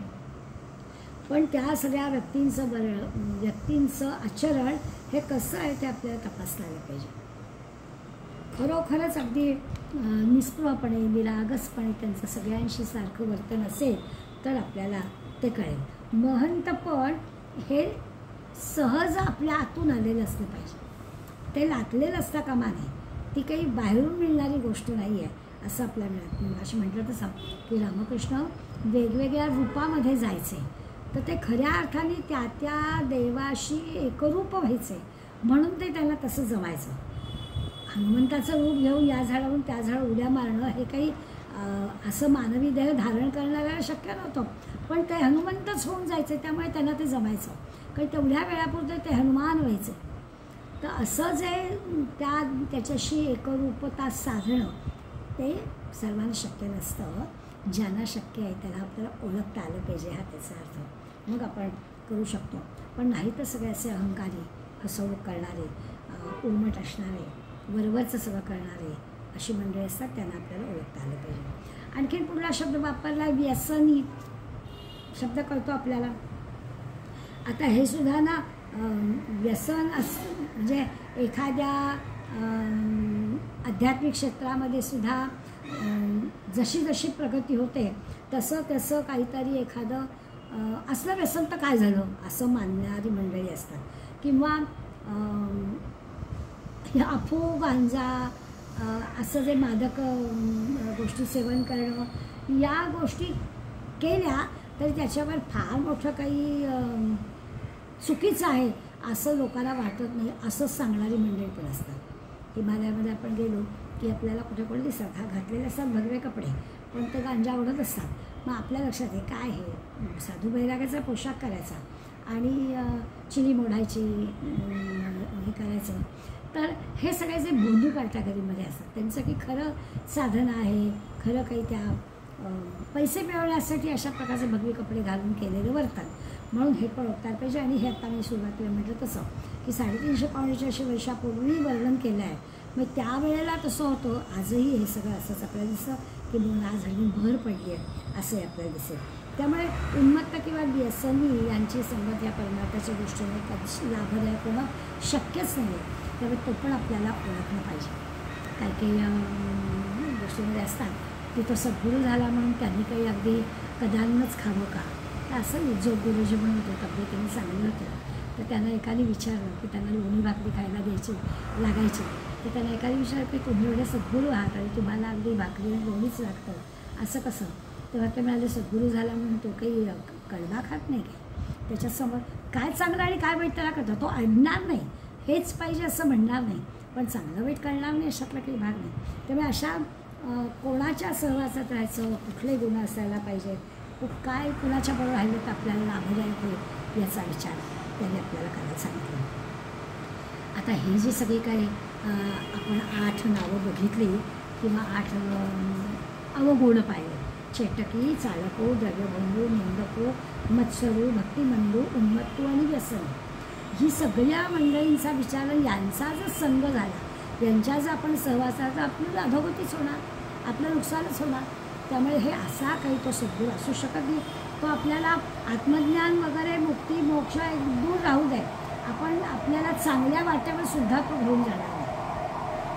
Speaker 1: पण त्या सगळ्या व्यक्तींचं आचरण हे कसं आहे ते आपल्याला तपासायला पाहिजे. खरोखरच अगदी निस्पृहपणे, निरागसपणे त्यांचं सगळ्यांशी सारखं वर्तन असेल तर आपल्याला ते कळेल. महंतपण हे सहज आपल्या आतून आलेलं असलं पाहिजे, ते लाटलेलं असता कामा नये. ती काही बाहेरून मिळणारी गोष्ट नाही आहे असं आपल्याला असं म्हटलं तसं की रामकृष्ण वेगवेगळ्या रूपामध्ये जायचे, तर ते खऱ्या अर्थाने त्या देवाशी एकरूप व्हायचे, म्हणून ते त्यांना तसं जमायचं. हनुमंताचं रूप घेऊन या झाडावरून त्या झाडावर उड्या मारणं हे काही असं मानवी देह धारण करणाऱ्याला शक्य नव्हतं, पण ते हनुमंतच होऊन जायचे, त्यामुळे त्यांना ते जमायचं. कारण तेवढ्या वेळापुरते ते हनुमान व्हायचे. तर असं जे त्याच्याशी एकरूपता साधणं ते सर्वांना शक्य नसतं. ज्यांना शक्य आहे त्याला आपल्याला ओळखता आलं पाहिजे, हा त्याचा अर्थ. मग आपण करू शकतो. पण नाही तर सगळे असे अहंकारी, फसवणूक करणारे, उर्मट असणारे, वरवरचं सगळं करणारे अशी मंडळी असतात, त्यांना आपल्याला ओळखता आलं पाहिजे. आणखीन पुढला शब्द वापरला व्यसनी शब्द कळतो आपल्याला. आता हे सुद्धा ना व्यसन म्हणजे एखाद्या आध्यात्मिक क्षेत्रामध्ये सुद्धा जशी जशी प्रगती होते तसं काहीतरी एखादं असलं व्यसन तर काय झालं असं मानणारी मंडळी असतात. किंवा अफू, गांजा असं जे मादक गोष्टी सेवन करणं, या गोष्टी केल्या तरी त्याच्यावर फार मोठं काही चुकीचं आहे असं लोकांना वाटत नाही असं सांगणारी मंडळी पण असतात. हिमालयामध्ये आपण गेलो की आपल्याला कुठे कुठे दिसतात घातलेले असतात भगवे कपडे, पण ते गांजा ओढत असतात. मग आपल्या लक्षात आहे काय हे साधू बैरागाचा पोशाख करायचा आणि चिली मोडायची, हे करायचं. तर हे सगळे जे बोंधू कॅटेगरीमध्ये असतात त्यांचं की खरं साधना आहे, खरं काही त्या पैसे मिळवण्यासाठी अशा प्रकारचे भगवे कपडे घालून केलेले वर्तन, म्हणून हे पण ओळखता पाहिजे. आणि हे आता मी सुरुवातीला म्हटलं तसं की 350 पावण्याच्या अशी वर्षापूर्वी वर्णन केलं आहे. मग त्यावेळेला तसं होतं, आजही हे सगळं असंच आपल्याला दिसतं की म्हणून आज हल्ली भर पडली आहे असंही आपल्याला दिसेल. त्यामुळे उन्मत्त किंवा व्यसनी यांची संगत या परमार्थाच्या दृष्टीने कधी लाभदायक होणं शक्यच नाही आहे. त्यामुळे तो पण आपल्याला ओळखलं पाहिजे. काही काही गोष्टीमध्ये असतात की तो सद्गुरू झाला म्हणून त्यांनी काही अगदी कदालनच खावं का, तर असं जो गुरुजी म्हणून होते तब्येतीने चांगले होते, तर त्यांना एकाने विचारलं की त्यांना लोणी भाकरी खायला द्यायची लागायची, तर त्यांना एकाने विचारलं की तुम्ही एवढे सद्गुरू आहात आणि तुम्हाला अगदी भाकरी लोणीच लागतं असं कसं. तेव्हा ते म्हणाले सद्गुरू झाला म्हणून तो काही कडवा खात नाही काय, त्याच्यासमोर काय चांगलं आणि काय वाईट त्याला कळतं, तो आणणार नाही, हेच पाहिजे असं म्हणणार नाही, पण चांगलं वाईट कळणार नाही अशातला काही भाग नाही. त्यामुळे अशा कोणाच्या सहवासात राहायचं, कुठले गुण असायला पाहिजे, काय कुणाच्या बरोबर राहिलं तर आपल्याला लाभदायक होईल याचा विचार त्यांनी आपल्याला करायला सांगितलं. आता हे जे सगळे काही आपण 8 नावं बघितली किंवा 8 अवगुण पाहिले, चेटकी, चाळको, द्रव्यभंगू, निंदको, मत्सरू, भक्तिमंदू, उन्मत्तू आणि व्यसन, ही सगळ्या मंडळींचा विचार, यांचा जर संग झाला, यांच्या जर आपण सहवासाचा आपल्याला अधोगतीच होणार, आपलं नुकसानच होणार. त्यामुळे हे असा काही तो सद्गुरू असू शकत नाही. तो आपल्याला आत्मज्ञान वगैरे मुक्ती मोक्ष दूर राहू दे आपण आपल्याला चांगल्या वाटेवर सुद्धा तो घेऊन जाणार नाही.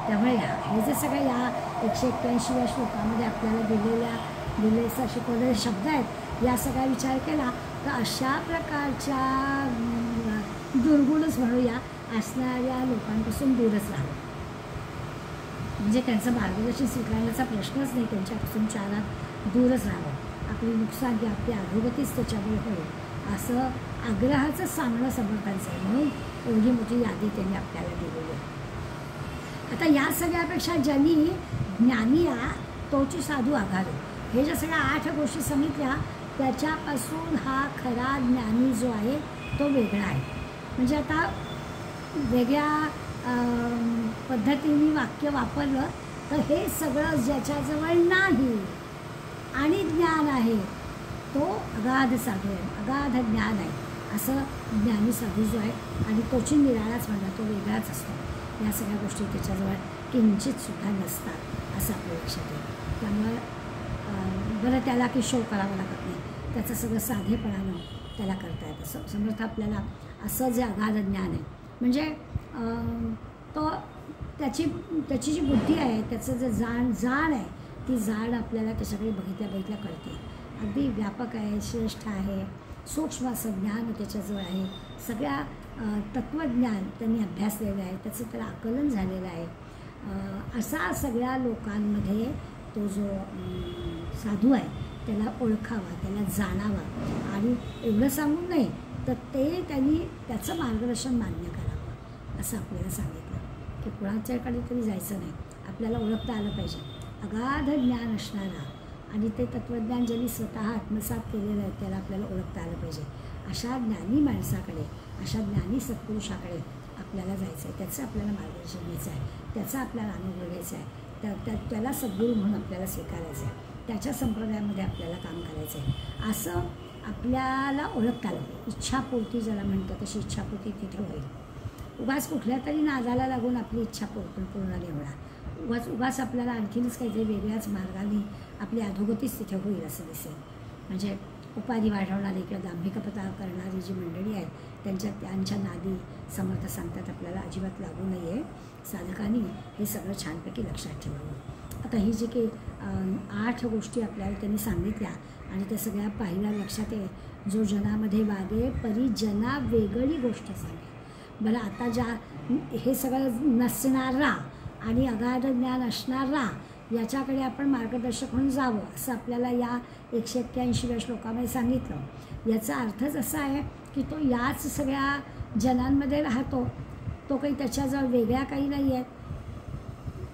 Speaker 1: त्यामुळे हे जे सगळं या 181व्या श्लोकामध्ये आपल्याला दिलेले शिकवलेले शब्द आहेत, या सगळा विचार केला तर अशा प्रकारच्या दुर्गुणच म्हणूया असणाऱ्या लोकांपासून दूरच राहावं. म्हणजे त्यांचं मार्गदर्शन स्वीकारण्याचा प्रश्नच नाही, त्यांच्यापासून चारात दूरच राहावं. आपली नुकसान की आपली अधोगतीच त्याच्यामुळे होईल असं आग्रहाचं सांगणं समर्थांचं आहे. म्हणून एवढी मोठी यादी त्यांनी आपल्याला दिलेली आहे. आता या सगळ्यापेक्षा ज्यांनी ज्ञानी तोची साधू आघाडो, हे ज्या सगळ्या 8 गोष्टी सांगितल्या त्याच्यापासून हा खरा ज्ञानी जो आहे तो वेगळा आहे. म्हणजे आता वेगळ्या पद्धतीने वाक्य वापरलं तर हे सगळं ज्याच्याजवळ नाही आणि ज्ञान आहे तो अगाध साधू आहे, अगाध ज्ञान आहे असं ज्ञानी साधू जो आहे. आणि तोची निराळाच म्हणला, तो वेगळाच असतो. या सगळ्या गोष्टी त्याच्याजवळ किंचितसुद्धा नसतात असं आपल्या लक्षात येईल. त्यामुळं बरं त्याला की शो करावा लागत नाही, त्याचं सगळं साधेपणानं त्याला करता येतं. समर्थ आपल्याला असं जे अगाध ज्ञान आहे म्हणजे तो त्याची जी बुद्धी आहे, त्याचं जे जाण आहे, ती जाण आपल्याला त्याच्याकडे बघितल्या कळते. अगदी व्यापक आहे, श्रेष्ठ आहे, सूक्ष्म असं ज्ञान त्याच्याजवळ आहे. सगळ्या तत्त्वज्ञान त्यांनी अभ्यासलेलं आहे, त्याचं त्याला आकलन झालेलं आहे. असा सगळ्या लोकांमध्ये तो जो साधू आहे त्याला ओळखावा, त्याला जाणावा. आणि एवढं सांगून नाही तर ते त्यांनी त्याचं मार्गदर्शन मान्य करावं असं आपल्याला सांगितलं की कुणाच्याकडे तरी जायचं नाही, आपल्याला ओळखता आलं पाहिजे. अगाध ज्ञान असणारा आणि ते तत्त्वज्ञान ज्यांनी स्वतः आत्मसात केलेलं आहे त्याला आपल्याला ओळखता आलं पाहिजे. अशा ज्ञानी माणसाकडे, अशा ज्ञानी सत्पुरुषाकडे आपल्याला जायचं आहे, त्याचं आपल्याला मार्गदर्शन घ्यायचं आहे, त्याचा आपल्याला अनुभव घ्यायचा आहे, त्याला सद्गुरू म्हणून आपल्याला स्वीकारायचं आहे, त्याच्या संप्रदायामध्ये आपल्याला काम करायचं आहे असं आपल्याला ओळखता आलं पाहिजे. इच्छापूर्ती ज्याला म्हणतं तशी इच्छापूर्ती तिथे होईल. उगाच कुठल्या तरी नादाला लागून आपली इच्छा पूर्ण नाही होणार. उगाच आपल्याला आणखीनच काहीतरी वेगळ्याच मार्गाने आपली अधोगतीच तिथे होईल असं दिसेल. म्हणजे उपाधी वाढवणारी किंवा दांभिकपणा करणारी जी मंडळी आहेत त्यांच्या नादी समर्थ सांगतात आपल्याला अजिबात लागू नाही आहे. साधकांनी हे सगळं छानपैकी लक्षात ठेवावं. आता ही जी काही 8 गोष्टी आपल्याला त्यांनी सांगितल्या आणि त्या सगळ्या पाहिल्या लक्षात आहे. जो जनामध्ये वागे परी जना वेगळी गोष्ट सांगे. बरं आता हे सगळं नसणारा आणि अगाध ज्ञान असणारा याच्याकडे आपण मार्गदर्शक म्हणून जावं असं आपल्याला या 181व्या श्लोकामध्ये सांगितलं. याचा अर्थच असा आहे की तो याच सगळ्या जनांमध्ये राहतो, तो काही त्याच्याजवळ वेगळ्या काही नाही आहेत.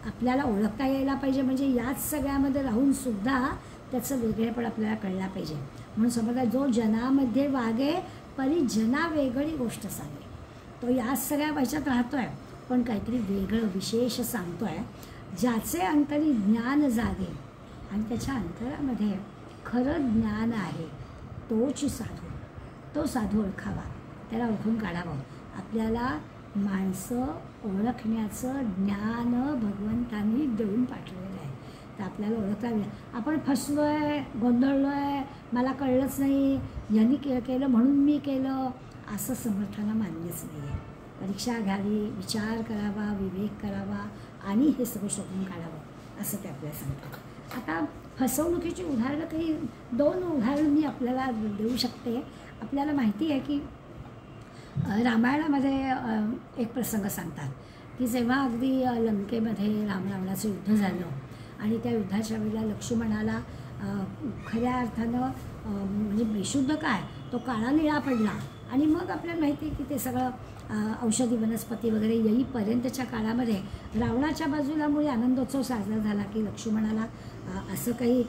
Speaker 1: आपल्याला ओळखता यायला पाहिजे म्हणजे याच सगळ्यामध्ये राहूनसुद्धा त्याचं वेगळेपण आपल्याला कळलं पाहिजे. म्हणून समजा जो जनामध्ये वागे परी जना वेगळी गोष्ट सांगे. तो याच सगळ्या ह्याच्यात राहतो आहे पण काहीतरी वेगळं विशेष सांगतो आहे. ज्याचे अंतरी ज्ञान जागे आणि त्याच्या अंतरामध्ये खरं ज्ञान आहे तोच साधू, तो साधू ओळखावा, त्याला ओळखून काढावं. आपल्याला माणसं ओळखण्याचं ज्ञान भगवंतांनी देऊन पाठवलेलं आहे. तर आपल्याला ओळखता येईल. आपण फसलो आहे, गोंधळलो आहे, मला कळलंच नाही, यांनी केलं म्हणून मी केलं असं समर्थांना मान्यच नाही आहे. परीक्षा घ्यावी, विचार करावा, विवेक करावा आणि हे सगळं शोधून काढावं असं ते आपल्याला सांगतात. आता फसवणुकीची उदाहरणं काही 2 उदाहरणं मी आपल्याला देऊ शकते. आपल्याला माहिती आहे की रामायणामध्ये एक प्रसंग सांगतात की जेव्हा अगदी लंकेमध्ये रावणाचं युद्ध झालं आणि त्या युद्धाच्या वेळेला लक्ष्मणाला खऱ्या अर्थानं म्हणजे बेशुद्ध काय तो काळा निळा पडला. आणि मग आपल्याला माहिती आहे की ते सगळं औषधी वनस्पती वगैरे येईपर्यंतच्या काळामध्ये रावणाच्या बाजूला मुळे आनंदोत्सव साजरा झाला की लक्ष्मणाला असं काही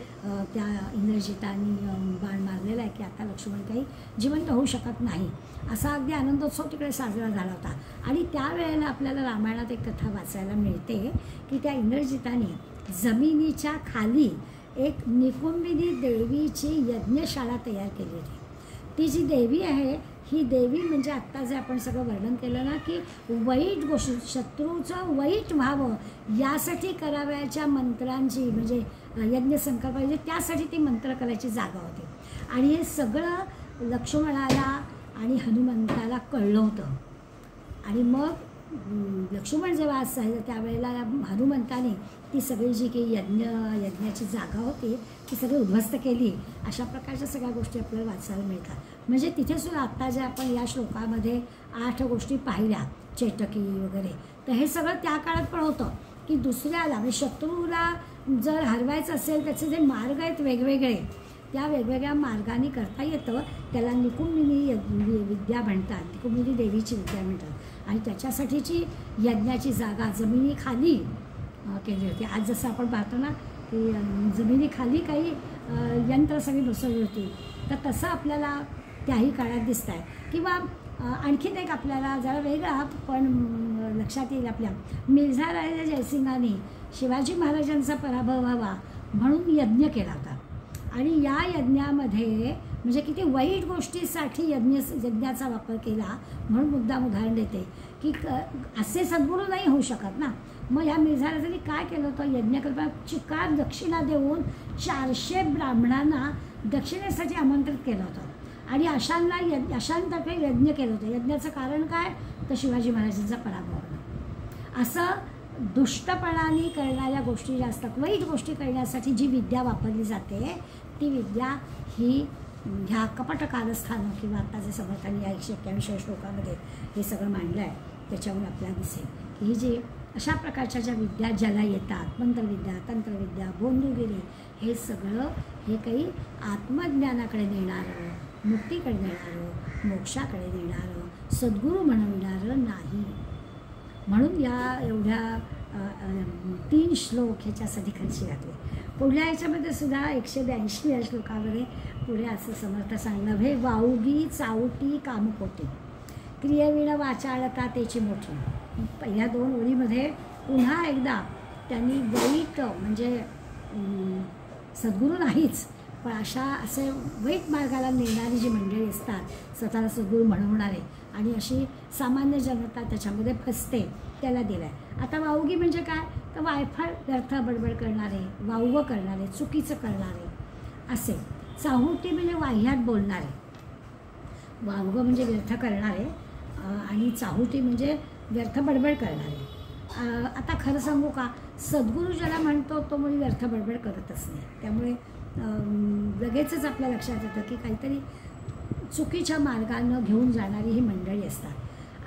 Speaker 1: त्या इंद्रजितांनी बाण मारलेला आहे की आता लक्ष्मण काही जिवंत होऊ शकत नाही असा अगदी आनंदोत्सव तिकडे साजरा झाला होता. आणि त्यावेळेला आपल्याला रामायणात एक कथा वाचायला मिळते की त्या इंद्रजितांनी जमिनीच्या खाली एक निकुंबिनी देवीची यज्ञशाळा तयार केली होती. ती जी देवी आहे ही देवी म्हणजे आत्ता जे आपण सगळं वर्णन केलं ना की वाईट गोष्टी शत्रूचं वाईट व्हावं यासाठी करावयाच्या मंत्रांची म्हणजे यज्ञसंकल्प म्हणजे त्यासाठी ती मंत्र करायची जागा होती. आणि हे सगळं लक्ष्मणाला आणि हनुमंताला कळलं होतं. आणि मग लक्ष्मण जेव्हा असायचं त्यावेळेला हनुमंताने ती सगळी जी काही यज्ञाची जागा होती ती सगळी उद्ध्वस्त केली. अशा प्रकारच्या सगळ्या गोष्टी आपल्याला वाचायला मिळतात. म्हणजे तिथे सुद्धा आत्ता जे आपण या श्लोकामध्ये 8 गोष्टी पाहिल्या चेटकी वगैरे, तर हे सगळं त्या काळात पण होतं की दुसऱ्याला म्हणजे शत्रूला जर हरवायचं असेल त्याचे जे मार्ग आहेत वेगवेगळे, त्या वेगवेगळ्या मार्गाने करता येतं. त्याला निकुंभिनी विद्या म्हणतात, निकुंभिनी देवीची विद्या म्हणतात. आणि त्याच्यासाठीची यज्ञाची जागा जमिनीखाली केली होती. आज जसं आपण पाहतो ना की जमिनीखाली काही यंत्र सगळी बसवली होती, तर तसं आपल्याला त्याही काळात दिसत आहे. किंवा आणखीन एक आपल्याला जरा वेगळा पण लक्षात येईल आपल्या, मिर्झा राजा जयसिंगाने शिवाजी महाराजांचा पराभव व्हावा म्हणून यज्ञ केला होता. आणि या यज्ञामध्ये म्हणजे किती वाईट गोष्टीसाठी यज्ञाचा वापर केला म्हणून मुद्दाम उदाहरण देते की असे सद्गुरू नाही होऊ शकत ना. मग ह्या मिर्झा राजांनी काय केलं होतं, यज्ञकल्पना चिकार दक्षिणा देऊन 400 ब्राह्मणांना दक्षिणेसाठी आमंत्रित केलं होतं. आणि अशांतर्फे यज्ञ केलं होतं. यज्ञाचं कारण काय, तर शिवाजी महाराजांचा पराभव होणं. असं दुष्टपणाने करणाऱ्या गोष्टी ज्या असतात, वाईट गोष्टी करण्यासाठी जी विद्या वापरली जाते ती विद्या ही ह्या कपट कारस्थानं किंवा आता जे समर्थांनी या 181 श्लोकामध्ये हे सगळं मांडलं आहे त्याच्यावर आपल्याला दिसेल की ही जी अशा प्रकारच्या ज्या विद्या ज्याला येतात, मंत्रविद्या, तंत्रविद्या, बोंदुगिरी, हे सगळं हे काही आत्मज्ञानाकडे नेणारं, मुक्तीकडे नेणारं, मोक्षाकडे नेणारं, सद्गुरू म्हणविणारं नाही. म्हणून या एवढ्या 3 श्लोक ह्याच्यासाठी खर्ची घातले. पुढल्या ह्याच्यामध्ये सुद्धा 182 या श्लोकामध्ये पुढे असं समर्थ सांगणं, हे वाऊगी चावटी कामकोटी क्रियेविण वाचाळता त्याची मोठी. पहिल्या 2 ओळीमध्ये पुन्हा एकदा त्यांनी वाईट म्हणजे सद्गुरू नाहीच पण असे वाईट मार्गाला नेणारी जी मंडळी असतात, स्वतःला सद्गुरू म्हणवणारे, आणि अशी सामान्य जनता त्याच्यामध्ये फसते, त्याला दिलं आहे. आता वाऊगी म्हणजे काय, तर वायफळ व्यर्थ बडबड करणारे, वावगं करणारे, चुकीचं करणारे असे. चाहुटी म्हणजे वाह्यात बोलणारे, वावगं म्हणजे व्यर्थ करणारे आणि चाहुटी म्हणजे व्यर्थ बडबड करणारे. आता खरं सांगू का, सद्गुरू ज्याला म्हणतो तो म्हणजे व्यर्थ बडबड करतच नाही. त्यामुळे लगेचच आपल्या लक्षात येतं की काहीतरी चुकीच्या मार्गानं घेऊन जाणारी ही मंडळी असतात.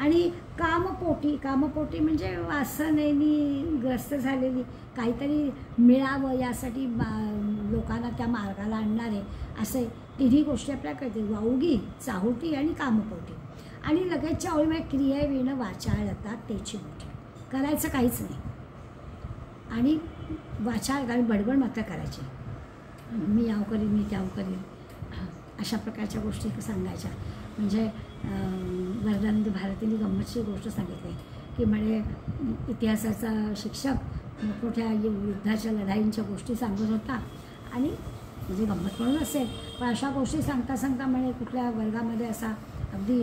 Speaker 1: आणि कामपोटी म्हणजे वासनेनी ग्रस्त झालेली, काहीतरी मिळावं यासाठी लोकांना त्या मार्गाला आणणारे, असे 3 गोष्टी आपल्याला कळते, वाऊगी, चाहुटी आणि कामपोटी. आणि लगेचच्या ओळीमध्ये क्रियेविण वाचाळतात त्याची मोठी, करायचं काहीच नाही आणि वाचाळ आणि बडबड मात्र करायची, मी याव करीन, मी त्याव करीन, अशा प्रकारच्या गोष्टी सांगायच्या. म्हणजे वरदानंद भारतीने गंमतची गोष्ट सांगितली की म्हणे इतिहासाचा शिक्षक मोठमोठ्या युद्धाच्या लढाईंच्या गोष्टी सांगत होता आणि म्हणजे गंमत म्हणून असेल, पण अशा गोष्टी सांगता सांगता म्हणे कुठल्या वर्गामध्ये असा अगदी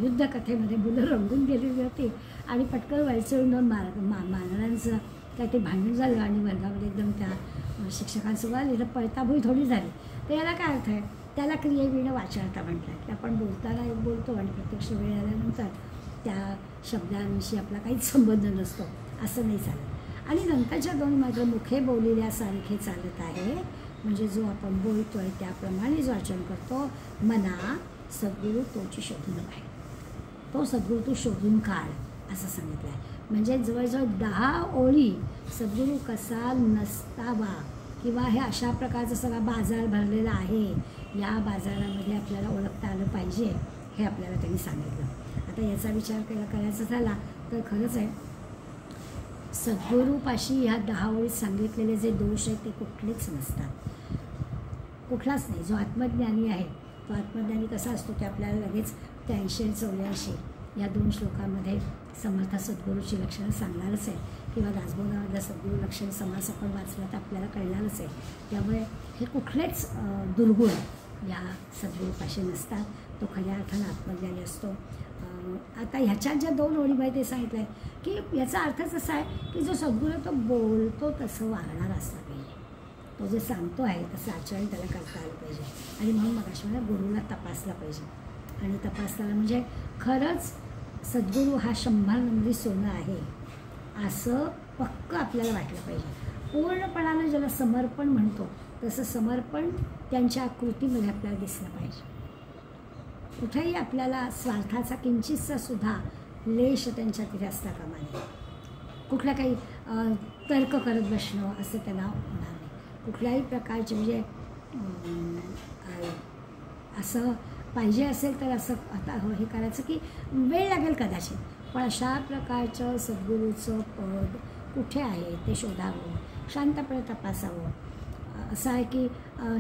Speaker 1: युद्धकथेमध्ये मुलं रंगून गेलेली होती आणि पटकन वळचळून 2 मारणांचं काहीतरी भांडण झालं आणि वर्गामध्ये एकदम त्या शिक्षकांसोबत आली, तर पळताभुई थोडी झाली. तर याला काय अर्थ आहे, त्याला क्रियेविण वाचाळता म्हटलं आहे की आपण बोलताना एक बोलतो आणि प्रत्यक्ष वेळ आल्यानंतर त्या शब्दांशी आपला काहीच संबंध नसतो, असं नाही चालत. आणि नंतरच्या 2 मात्र मुखे बोलिल्यासारखे चालत आहे, म्हणजे जो आपण बोलतो आहे त्याप्रमाणे जो आचरण करतो, मना सद्गुरू तोची शोधून आहे, तो सद्गुरू तू शोधून काढ असं सांगितलं आहे. म्हणजे जवळजवळ 10 ओळी सद्गुरू कसा नसतावा किंवा हे अशा प्रकारचा सगळा बाजार भरलेला आहे, या बाजारामध्ये आपल्याला ओळखता आलं पाहिजे हे आपल्याला त्यांनी सांगितलं. आता याचा विचार करायचा झाला तर खरंच आहे, सद्गुरूपाशी ह्या 10 ओळीत सांगितलेले जे दोष आहेत ते कुठलेच नसतात, कुठलाच नाही. जो आत्मज्ञानी आहे तो आत्मज्ञानी कसा असतो ते आपल्याला लगेच 83 आणि 84 या 2 श्लोकामध्ये समर्थ सद्गुरूची लक्षणं सांगणारच आहे, किंवा दासबोधामधला सद्गुरू लक्षण समास आपण वाचला तर आपल्याला कळणारच आहे. त्यामुळे हे कुठलेच दुर्गुण या सद्गुरूपाशी नसतात, तो खऱ्या अर्थानं आत्मज्ञानी असतो. आता ह्याच्यात ज्या 2 ओळीमध्ये ते सांगितलं आहे की याचा अर्थच असा आहे की जो सद्गुरू तो बोलतो तसं वागणार असला पाहिजे, तो जे सांगतो आहे तसं आचरण त्याला करता आलं पाहिजे. आणि म्हणून मगाशी मला गुरुला तपासला पाहिजे, आणि तपासताना म्हणजे खरंच सद्गुरू हा 100 नंबरी सोनं आहे असं पक्क आपल्याला वाटलं पाहिजे. पूर्णपणानं ज्याला समर्पण म्हणतो तसं समर्पण त्यांच्या कृतीमध्ये आपल्याला दिसलं पाहिजे. कुठेही आपल्याला स्वार्थाचा किंचितचा सुद्धा लेश त्यांच्या तिथे असता कामा नये. कुठल्या काही तर्क करत बसणं असं त्यांना होणार नाही. कुठल्याही प्रकारचे म्हणजे असं पाहिजे असेल तर असं आता हे करायचं की वेळ लागेल कदाचित, पण अशा प्रकारचं सद्गुरूचं पद कुठे आहे ते शोधावं, शांतपणे तपासावं. असं आहे की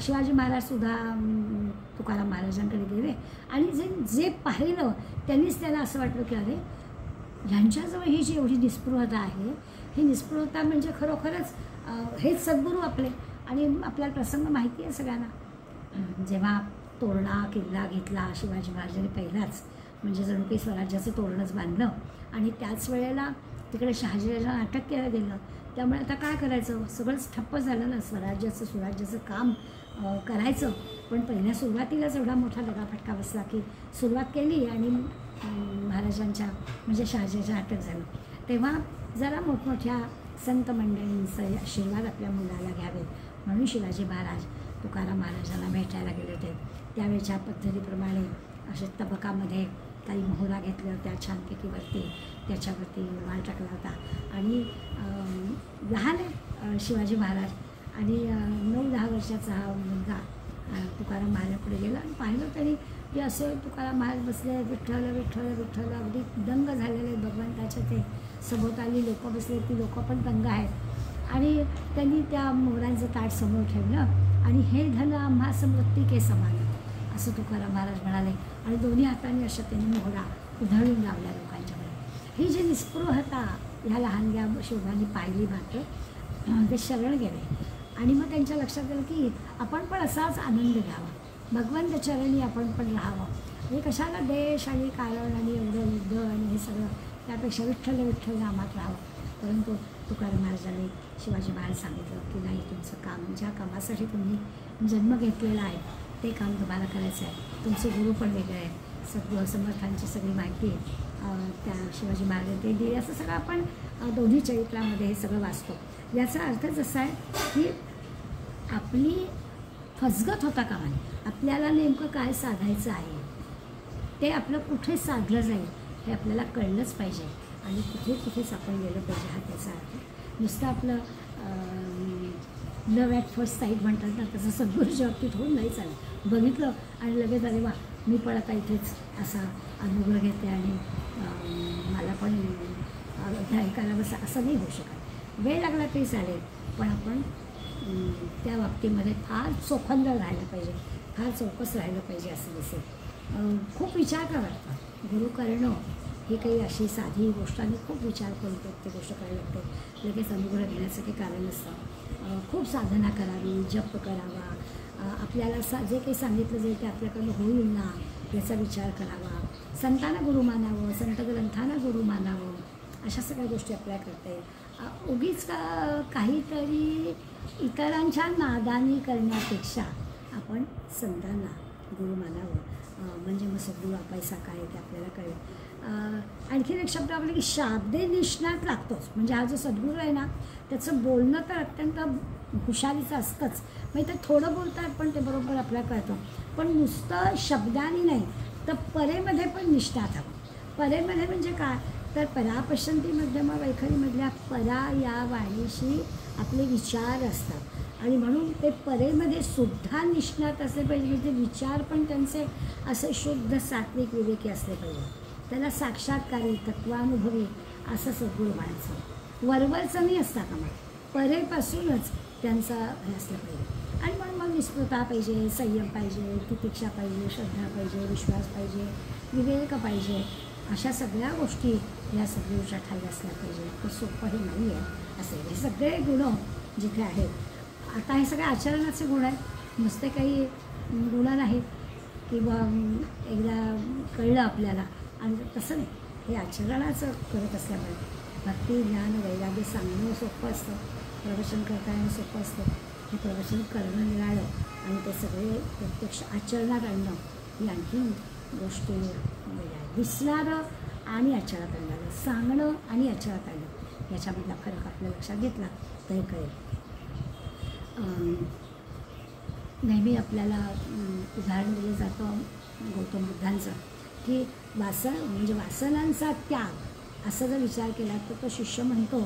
Speaker 1: शिवाजी महाराजसुद्धा तुकाराम महाराजांकडे गेले आणि जे पाहिलं त्यांनीच त्याला असं वाटलं की अरे ह्यांच्याजवळ ही जी एवढी निस्पृहता आहे, ही निस्पृहता म्हणजे खरोखरच हेच सद्गुरू आपले. आणि आपल्याला प्रसंग माहिती आहे सगळ्यांना, जेव्हा तोरणा किल्ला घेतला शिवाजी महाराजांनी पहिलाच, म्हणजे जणू काही स्वराज्याचं तोरणच बांधलं आणि त्याच वेळेला तिकडे शहाजीराजांना अटक केलं गेलं. त्यामुळे आता काय करायचं, सगळंच ठप्प झालं ना. सुराज्याचं काम करायचं, पण पहिल्या सुरुवातीलाच एवढा मोठा दगाफटका बसला की सुरुवात केली आणि महाराजांच्या म्हणजे शहाजीच्या अटक झालं. तेव्हा जरा मोठमोठ्या संत मंडळींचे आशीर्वाद आपल्या मुलाला घ्यावेत म्हणून शिवाजी महाराज तुकाराम महाराजांना भेटायला गेले होते. त्यावेळच्या पद्धतीप्रमाणे अशा तबकामध्ये काही मोहरा घेतल्या होत्या छानपैकीवरती, त्याच्यावरती रुमाल टाकला होता आणि लहान आहे शिवाजी महाराज आणि 9-10 वर्षाचा हा मुलगा तुकाराम महाराजांपुढे गेला आणि पाहिलं तरी की असे तुकाराम महाराज बसले, विठ्ठल विठ्ठल विठ्ठल, अगदी दंग झालेले भगवंताच्या. ते सभोवताली लोकं बसले, ती लोकं पण दंग आहेत आणि त्यांनी त्या मोहरांचं ताट समोर ठेवलं आणि हे धन आम्हा समृत्तिके समान असं तुकाराम महाराज म्हणाले आणि दोन्ही हातांनी अशा त्यांनी मोहरा उधळून लावल्या लोकांच्याकडे. ही जी निस्पृहता ह्या लहानग्या शोभांनी पाहिली मात्र ते शरण गेले आणि मग त्यांच्या लक्षात आलं की आपण पण असाच आनंद घ्यावा, भगवंत चरणी आपण पण राहावं. म्हणजे कशाला देश आणि कारण आणि एवढं युद्ध आणि हे सगळं, त्यापेक्षा विठ्ठल विठ्ठल नामात राहावं. परंतु तुकाराम महाराजांनी शिवाजी महाराज सांगितलं की नाही, तुमचं काम ज्या कामासाठी तुम्ही जन्म घेतलेला आहे ते काम तुम्हाला करायचं आहे. तुमचे गुरु पण वेगळे आहेत, सद्गुरू समर्थांची सगळी माहिती त्या शिवाजी महाराजांनी ते दिली. असं सगळं आपण दोन्ही चरित्रामध्ये हे सगळं वाचतो. याचा अर्थच असा आहे की आपली फसगत होता कामा नये. आपल्याला नेमकं काय साधायचं आहे, ते आपलं कुठे साधलं जाईल हे आपल्याला कळलंच पाहिजे आणि कुठेच आपण गेलं पाहिजे. हा त्याचा अर्थ. नुसतं आपलं लव ॲट फर्स्ट साईट म्हणतात ना, तसं सद्गुरूच्या बाबतीत होऊन नाही चालेल. बघितलं आणि लगेच अरे वा मी पण आता इथेच असा अनुभव घेते आणि मला पण अध्याय करावं असं नाही होऊ शकत. वेळ लागला तरी चालेल, पण आपण त्या बाबतीमध्ये फार चोखंदळ राहिलं पाहिजे, फार चौकस राहिलं पाहिजे असं दिसेल. खूप विचार करावा. गुरु करणं ही काही अशी साधी गोष्ट आणि खूप विचार करून प्रत्येक गोष्ट करायला लागते. लगेच अनुग्रह घेण्याचं काही कारण नसतं. खूप साधना करावी, जप करावा, आपल्याला जे काही सांगितलं जाईल ते आपल्याकडनं होईल ना याचा विचार करावा, संतांना गुरु मानावं, संत ग्रंथांना गुरु मानावं, अशा सगळ्या गोष्टी आपल्याला करता येईल. उगीच काहीतरी इतरांच्या नादानी करण्यापेक्षा आपण संतांना गुरु मानावं, म्हणजे मग सद्गुरू पैसा काय ते आपल्याला कळेल. आणखीन एक शब्द आपले की शाब्दे निष्णात लागतोच. म्हणजे हा जो सद्गुरू आहे ना त्याचं बोलणं तर अत्यंत हुशारीचं असतंच. म्हणजे ते थोडं बोलतात पण ते बरोबर आपल्याला कळतं. पण नुसतं शब्दाने नाही तर परेमध्ये पण निष्णात हवं. परेमध्ये म्हणजे काय तर परापश्यंती मध्यम वैखरीमधल्या परा या वाणीशी आपले विचार असतात आणि म्हणून ते परेमध्ये सुद्धा निष्णात असले पाहिजे. म्हणजे विचार पण त्यांचे असे शुद्ध सात्विक विवेकी असले पाहिजे. त्याला साक्षात्कारी तत्वानुभवी असं सद्गुरू म्हणायचं. वरवरचं नाही असता कामा, परेपासूनच त्यांचा हे असलं पाहिजे. आणि म्हणून मग निस्पृहता पाहिजे, संयम पाहिजे, तितिक्षा पाहिजे, श्रद्धा पाहिजे, विश्वास पाहिजे, विवेक पाहिजे. अशा सगळ्या गोष्टी या सद्गुरूच्या ठाई असल्या पाहिजे. तर सोपं हे नाही आहे असे हे सगळे गुण जिथे आहेत. आता हे सगळे आचरणाचे गुण आहेत, नुसते काही गुण नाहीत किंवा एकदा कळलं आपल्याला आणि तसं नाही. हे आचरणाचं करत असल्यामुळे भक्ती ज्ञान वैराग्य सांगणं सोपं असतं, प्रवचन करता येणं सोपं असतं. हे प्रवचन करणं मिळालं आणि ते सगळे प्रत्यक्ष आचरणात आणणं ही आणखी गोष्टी वेगळ्या. दिसणारं आणि आचरणात आणलं, सांगणं आणि आचरणात आणलं, याच्यामधला फरक आपल्या लक्षात घेतला तर कळेल. नेहमी आपल्याला उदाहरण दिलं जातं गौतम बुद्धांचं की म्हणजे वासनांचा त्याग असा जर विचार केला तर तो शिष्य म्हणतो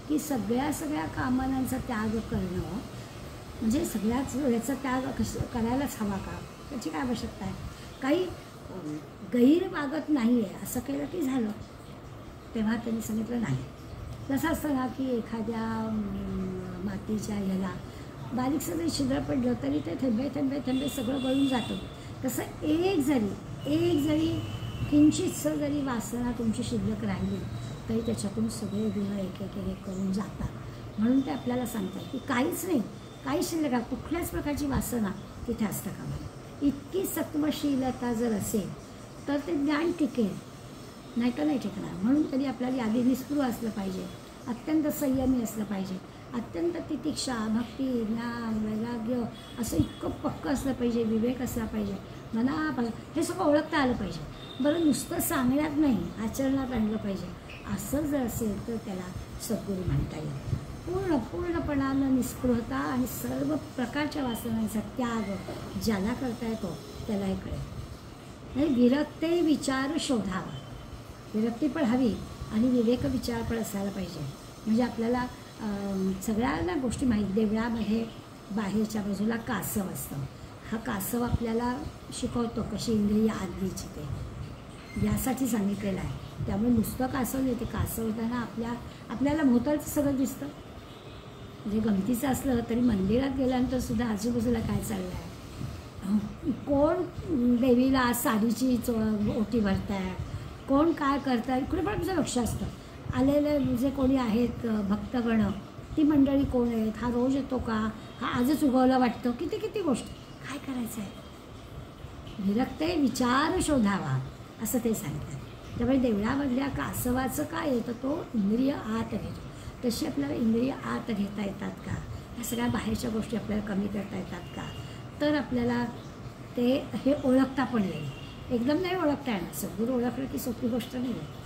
Speaker 1: की सगळ्या कामनांचा त्याग करणं म्हणजे सगळ्याच याचा त्याग करायलाच हवा का, त्याची काय आवश्यकता आहे, काही गैर वागत नाही आहे असं केलं की झालं. तेव्हा त्यांनी सांगितलं नाही. जसं असतं ना की एखाद्या मातीच्या ह्याला बारीकसं जरी छिद्र पडलं तरी ते थेंबे सगळं गळून जातं. तसं एक जरी किंचितसं जरी वासना तुमची शिल्लक राहिली तरी त्याच्यातून सगळे गुण एक करून जातात. म्हणून ते आपल्याला सांगतात की काहीच नाही, काही शिल्लक आहे, कुठल्याच प्रकारची वासना तिथे असतं कामा नये. इतकी सत्वशीलता जर असेल तर ते ज्ञान टिकेल, नाही तर नाही टिकणार. म्हणून तरी आपल्याला आधी निस्पृह असलं पाहिजे, अत्यंत संयमी असलं पाहिजे, अत्यंत तितिक्षा, भक्ती, ज्ञान, वैराग्य असं इतकं पक्कं असलं पाहिजे, विवेक असला पाहिजे, मनापासून हे सगळं ओळखता आलं पाहिजे. बरं नुसतं सांगण्यात नाही, आचरणात आणलं पाहिजे. असं जर असेल तर त्याला सद्गुरू म्हणता येईल. पूर्णपणानं निस्पृहता आणि सर्व प्रकारच्या वासनांचा त्याग ज्याला करता येतो त्यालाही कळेल. नाही विरक्ते विचार शोधावा, विरक्ती पण हवी आणि विवेक विचार पण असायला पाहिजे. म्हणजे आपल्याला सगळ्यांना गोष्टी माहीत. देवळामध्ये बाहेरच्या बाजूला कासव असतं. हा कासव आपल्याला शिकवतो कशी इंद्रिय आत द्यायची ते, यासाठी सांगितलेलं आहे. त्यामुळे नुसतं कासव नाही, ते कासवताना आपल्याला भोवतालचं सगळं दिसतं. म्हणजे गमतीचं असलं तरी मंदिरात गेल्यानंतर सुद्धा आजूबाजूला काय चाललं आहे, कोण देवीला साडीची ओटी भरताय, कोण काय करताय, इकडे पण तुझं लक्ष असतं. आलेले जे कोणी आहेत भक्तगण, ती मंडळी कोण आहेत, हा रोज येतो का, हा आजच उगवला वाटतं, किती गोष्टी, काय करायचं आहे. विरक्ते विचार शोधावा असं ते सांगतात. त्यामुळे देवळामधल्या कासवाचं काय येतं, तो इंद्रिय आत घेतो. तशी आपल्याला इंद्रिय आत घेता येतात का, ह्या सगळ्या बाहेरच्या गोष्टी आपल्याला कमी करता येतात का, तर आपल्याला ते हे ओळखता पण येईल. एकदम नाही ओळखता येणार. सद्गुरू ओळखलं की सोपी गोष्ट नाही आहे.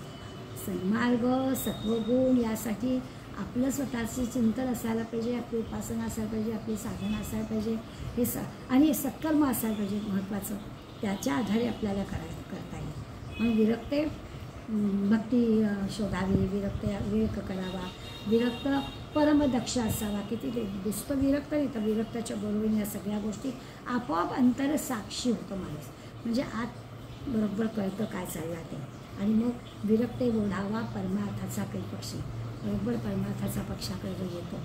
Speaker 1: सन्मार्ग, सत्वगुण यासाठी आपलं स्वतःचे चिंतन असायला पाहिजे, आपली उपासना असायला पाहिजे, आपली साधना असायला पाहिजे, आणि सत्कर्म असायला पाहिजे महत्त्वाचं. त्याच्या आधारे आपल्याला करता येईल. म्हणून विरक्ते भक्ती शोधावी, विवेक करावा, विरक्त परमदक्ष असावा. किती दिसतो विरक्त नाही तर विरक्ताच्या बरोबरीने या सगळ्या गोष्टी आपोआप अंतर साक्षी होतो माणूस. म्हणजे आत बरोबर कळतं काय चाललं ते. आणि मग विरक्ते ओढावा परमार्थाचा काही पक्षी, बरोबर परमार्थाचा पक्षाकडे जो येतो.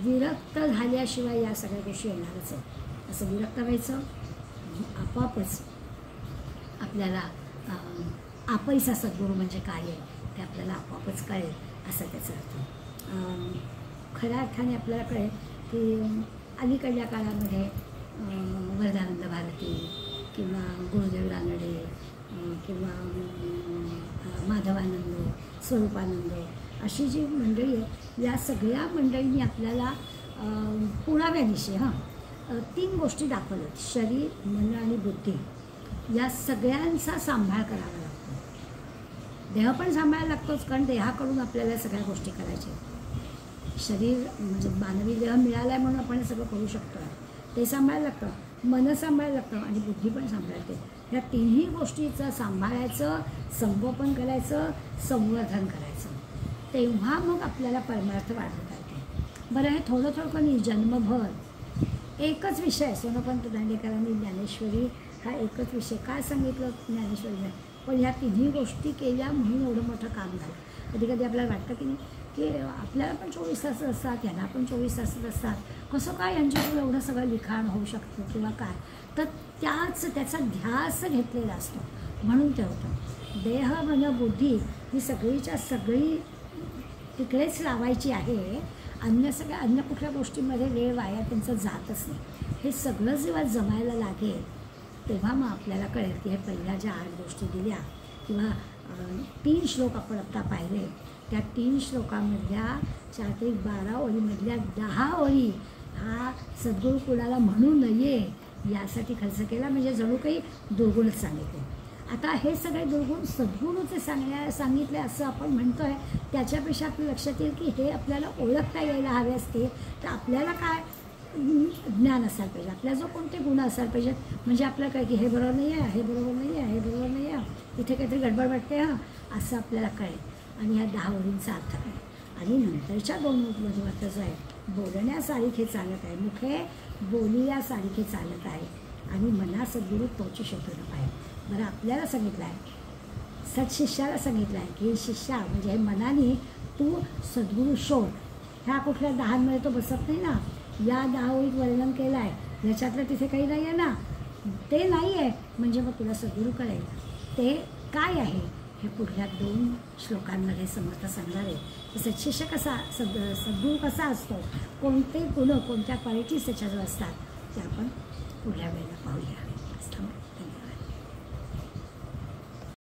Speaker 1: विरक्त झाल्याशिवाय या सगळ्या गोष्टी येणारच आहे. असं विरक्त व्हायचं, आपोआपच आपल्याला आपैसा सद्गुरू म्हणजे काय आहे ते आपल्याला आपोआपच कळेल असं त्याचा अर्थ. खऱ्या अर्थाने आपल्याला कळेल की अलीकडल्या काळामध्ये वरदानंद भारती किंवा गुरुदेव रानडे किंवा माधवानंद, स्वरूपानंद अशी जी मंडळी आहे, या सगळ्या मंडळींनी आपल्याला पुराव्यानिशी 3 गोष्टी दाखवल्यात. शरीर, मन आणि बुद्धी या सगळ्यांचा सांभाळ करावा लागतो. देह पण सांभाळायला लागतोच, कारण देहाकडून आपल्याला सगळ्या गोष्टी करायच्या. शरीर म्हणजे मानवी देह मिळाला आहे म्हणून आपण हे सगळं करू शकतो, ते सांभाळायला लागतं. मन सांभाळायला लागतं आणि बुद्धी पण सांभाळते. ह्या तिन्ही गोष्टीचं सांभाळायचं, संगोपन करायचं, संवर्धन करायचं. तेव्हा मग आपल्याला परमार्थ वाढवता येते. बरं, हे थोडं नाही, जन्मभर एकच विषय. सोनोपंत दांडेकरांनी ज्ञानेश्वरी हा एकच विषय काय सांगितलं ज्ञानेश्वरीने, पण ह्या तिन्ही गोष्टी केल्या म्हणून एवढं मोठं काम झालं. कधी आपल्याला वाटतं की नाही की आपल्याला पण 24 तास असतात, यांना पण 24 तासच असतात, कसं काय यांच्याकडून एवढं सगळं लिखाण होऊ शकतं किंवा काय. तर त्याचा ध्यास घेतलेला असतो म्हणून ते होतं. देह, मन, बुद्धी ही सगळीच्या सगळी तिकडेच लावायची आहे. अन्य कुठल्या गोष्टींमध्ये वेळ वाया त्यांचं जातच नाही. हे सगळं जेव्हा जमायला लागेल तेव्हा मग आपल्याला कळेल की हे पहिल्या ज्या 8 गोष्टी दिल्या किंवा 3 श्लोक आपण आता पाहिले, त्या 3 श्लोकामधल्या 4 ते 12 ओळीमधल्या 10 ओळी हा सद्गुरू कुणाला म्हणू नये यासाठी खर्च केला. म्हणजे जणू काही दुर्गुणच सांगितले. आता हे सगळे दुर्गुण सद्गुरूचे सांगितले असं आपण म्हणतो आहे, त्याच्यापेक्षा आपल्या लक्षात येईल की हे आपल्याला ओळखता यायला हवे असते. तर आपल्याला काय ज्ञान असायला पाहिजे, आपल्या जो कोणते गुण असायला पाहिजेत, म्हणजे आपल्याला काय की हे बरोबर नाही आहे, हे बरोबर नाही आहे, हे बरोबर नाही आहे, इथे काहीतरी गडबड वाटते हां, असं आपल्याला कळेल. आणि ह्या 10 ओळींचा अर्थ आहे. आणि नंतरच्या 2 ओळीमध्ये मात्र जो आहे, बोलण्या सारिखे चालत आहे, मुखे बोलिया सारिखे चालत आहे, आणि मना सद्गुरू तोची शोधून पाहिजे. बरं, आपल्याला सांगितलं आहे, सत्शिष्याला सांगितलं आहे की शिष्या म्हणजे हे मनाने तू सद्गुरू शोध. ह्या कुठल्या 10मध्ये तो बसत नाही ना, या 10 ओळीत वर्णन केलं आहे, ह्याच्यातलं तिथे काही नाही आहे ना, ते नाही आहे म्हणजे मग तुला सद्गुरू कळेल. ते काय आहे हे पुढल्या 2 श्लोकांमध्ये समर्थ सांगणार आहे. सत्शिष्य कसा, सद्गुरू कसा असतो, कोणते गुण कोणत्या क्वालिटीज त्याच्याजवळ असतात, ते आपण पुढल्या वेळेला पाहूया.